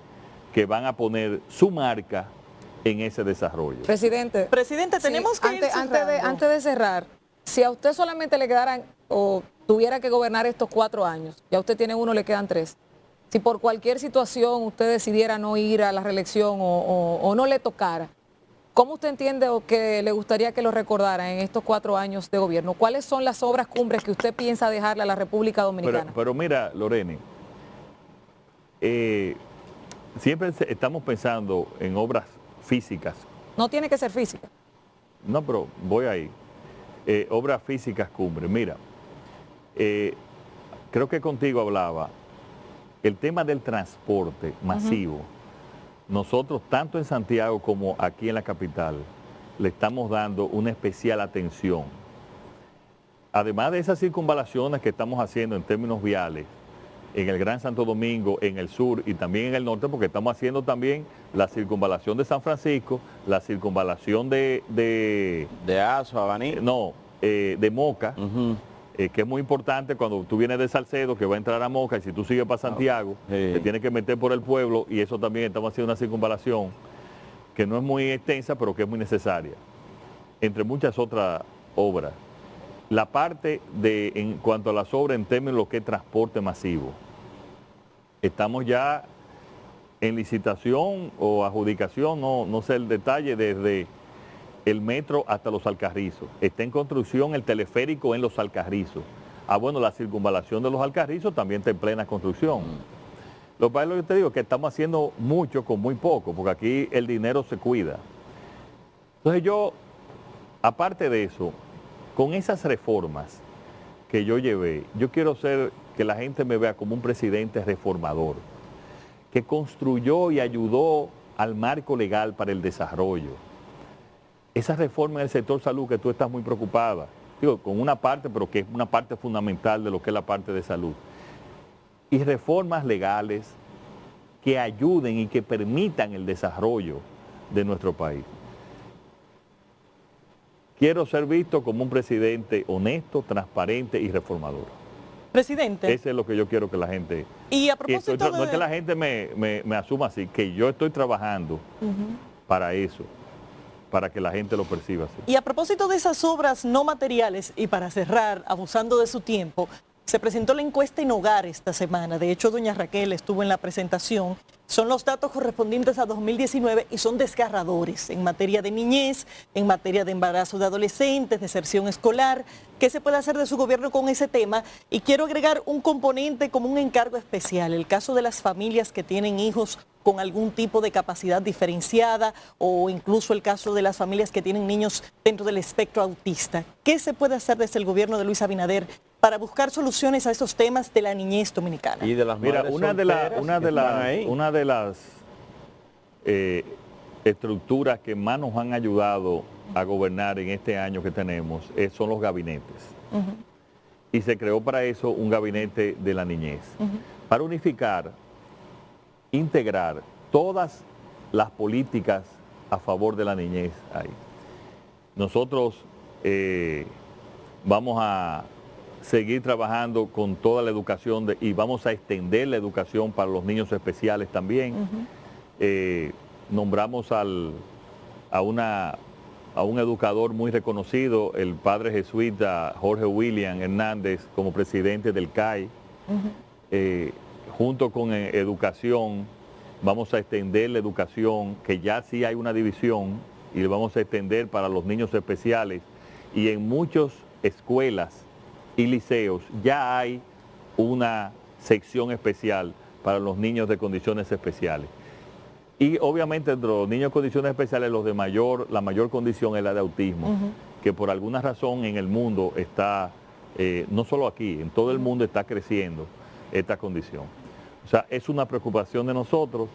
que van a poner su marca en ese desarrollo. Presidente, tenemos que ir antes de cerrar, si a usted solamente le quedaran o tuviera que gobernar estos 4 años, ya usted tiene 1, le quedan 3. Si por cualquier situación usted decidiera no ir a la reelección o no le tocara, ¿cómo usted entiende o que le gustaría que lo recordaran en estos 4 años de gobierno? ¿Cuáles son las obras cumbres que usted piensa dejarle a la República Dominicana? Pero mira, Loreni, siempre estamos pensando en obras físicas. No tiene que ser física. No, pero voy ahí. Obras físicas cumbres. Mira, creo que contigo hablaba el tema del transporte masivo. Nosotros, tanto en Santiago como aquí en la capital, le estamos dando una especial atención. Además de esas circunvalaciones que estamos haciendo en términos viales, en el Gran Santo Domingo, en el sur y también en el norte, porque estamos haciendo también la circunvalación de San Francisco, la circunvalación de Azo, Abaní. No, de Moca, que es muy importante cuando tú vienes de Salcedo, que va a entrar a Moca, y si tú sigues para Santiago, te tienes que meter por el pueblo, y eso también estamos haciendo una circunvalación que no es muy extensa, pero que es muy necesaria, entre muchas otras obras. La parte en cuanto a las obras en términos de lo que es transporte masivo, estamos ya en licitación o adjudicación, no sé el detalle, desde el metro hasta los Alcarrizos. Está en construcción el teleférico en los Alcarrizos. Bueno, la circunvalación de los Alcarrizos también está en plena construcción. Lo que yo te digo es que estamos haciendo mucho con muy poco, porque aquí el dinero se cuida. Entonces yo, aparte de eso, con esas reformas que yo llevé, yo quiero que la gente me vea como un presidente reformador, que construyó y ayudó al marco legal para el desarrollo. Esa reforma en el sector salud que tú estás muy preocupada, con una parte, pero que es una parte fundamental de lo que es la parte de salud. Y reformas legales que ayuden y que permitan el desarrollo de nuestro país. quiero ser visto como un presidente honesto, transparente y reformador. Presidente. Eso es lo que yo quiero que la gente... Y a propósito no es que la gente me asuma así, que yo estoy trabajando para eso, para que la gente lo perciba así. Y a propósito de esas obras no materiales, y para cerrar, abusando de su tiempo, se presentó la encuesta en Hogar esta semana. De hecho, doña Raquel estuvo en la presentación. Son los datos correspondientes a 2019 y son desgarradores en materia de niñez, en materia de embarazo de adolescentes, deserción escolar. ¿Qué se puede hacer de su gobierno con ese tema? Y quiero agregar un componente como un encargo especial, el caso de las familias que tienen hijos con algún tipo de capacidad diferenciada o incluso el caso de las familias que tienen niños dentro del espectro autista. ¿Qué se puede hacer desde el gobierno de Luis Abinader para buscar soluciones a esos temas de la niñez dominicana? Y de las Mira, una de las estructuras que más nos han ayudado a gobernar en este año que tenemos son los gabinetes. Y se creó para eso un gabinete de la niñez, para unificar, integrar todas las políticas a favor de la niñez ahí. Nosotros vamos a seguir trabajando con toda la educación y vamos a extender la educación para los niños especiales también. Nombramos a un educador muy reconocido, el padre jesuita Jorge William Hernández, como presidente del CAI. Junto con educación, vamos a extender la educación, que ya sí hay una división, y le vamos a extender para los niños especiales. Y en muchas escuelas y liceos ya hay una sección especial para los niños de condiciones especiales. Y obviamente entre los niños de condiciones especiales, la mayor condición es la de autismo, que por alguna razón en el mundo está, no solo aquí, en todo el mundo está creciendo esta condición. O sea, es una preocupación de nosotros,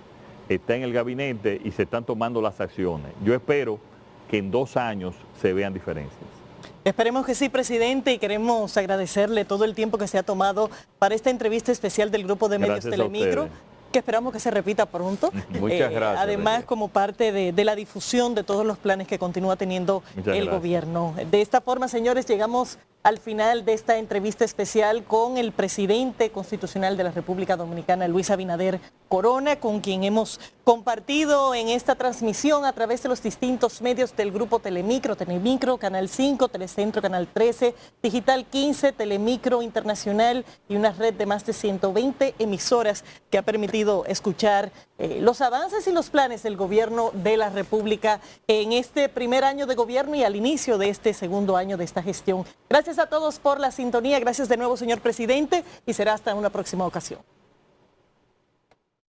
está en el gabinete y se están tomando las acciones. Yo espero que en 2 años se vean diferencias. Esperemos que sí, presidente, y queremos agradecerle todo el tiempo que se ha tomado para esta entrevista especial del Grupo de Medios Telemicro, que esperamos que se repita pronto. Muchas gracias. Además, como parte de la difusión de todos los planes que continúa teniendo el gobierno. De esta forma, señores, llegamos al final de esta entrevista especial con el presidente constitucional de la República Dominicana, Luis Abinader Corona, con quien hemos compartido en esta transmisión a través de los distintos medios del Grupo Telemicro, Canal 5, Telecentro, Canal 13, Digital 15, Telemicro Internacional y una red de más de 120 emisoras que ha permitido escuchar los avances y los planes del gobierno de la República en este primer año de gobierno y al inicio de este segundo año de esta gestión. Gracias a todos por la sintonía, gracias de nuevo, señor presidente, y será hasta una próxima ocasión.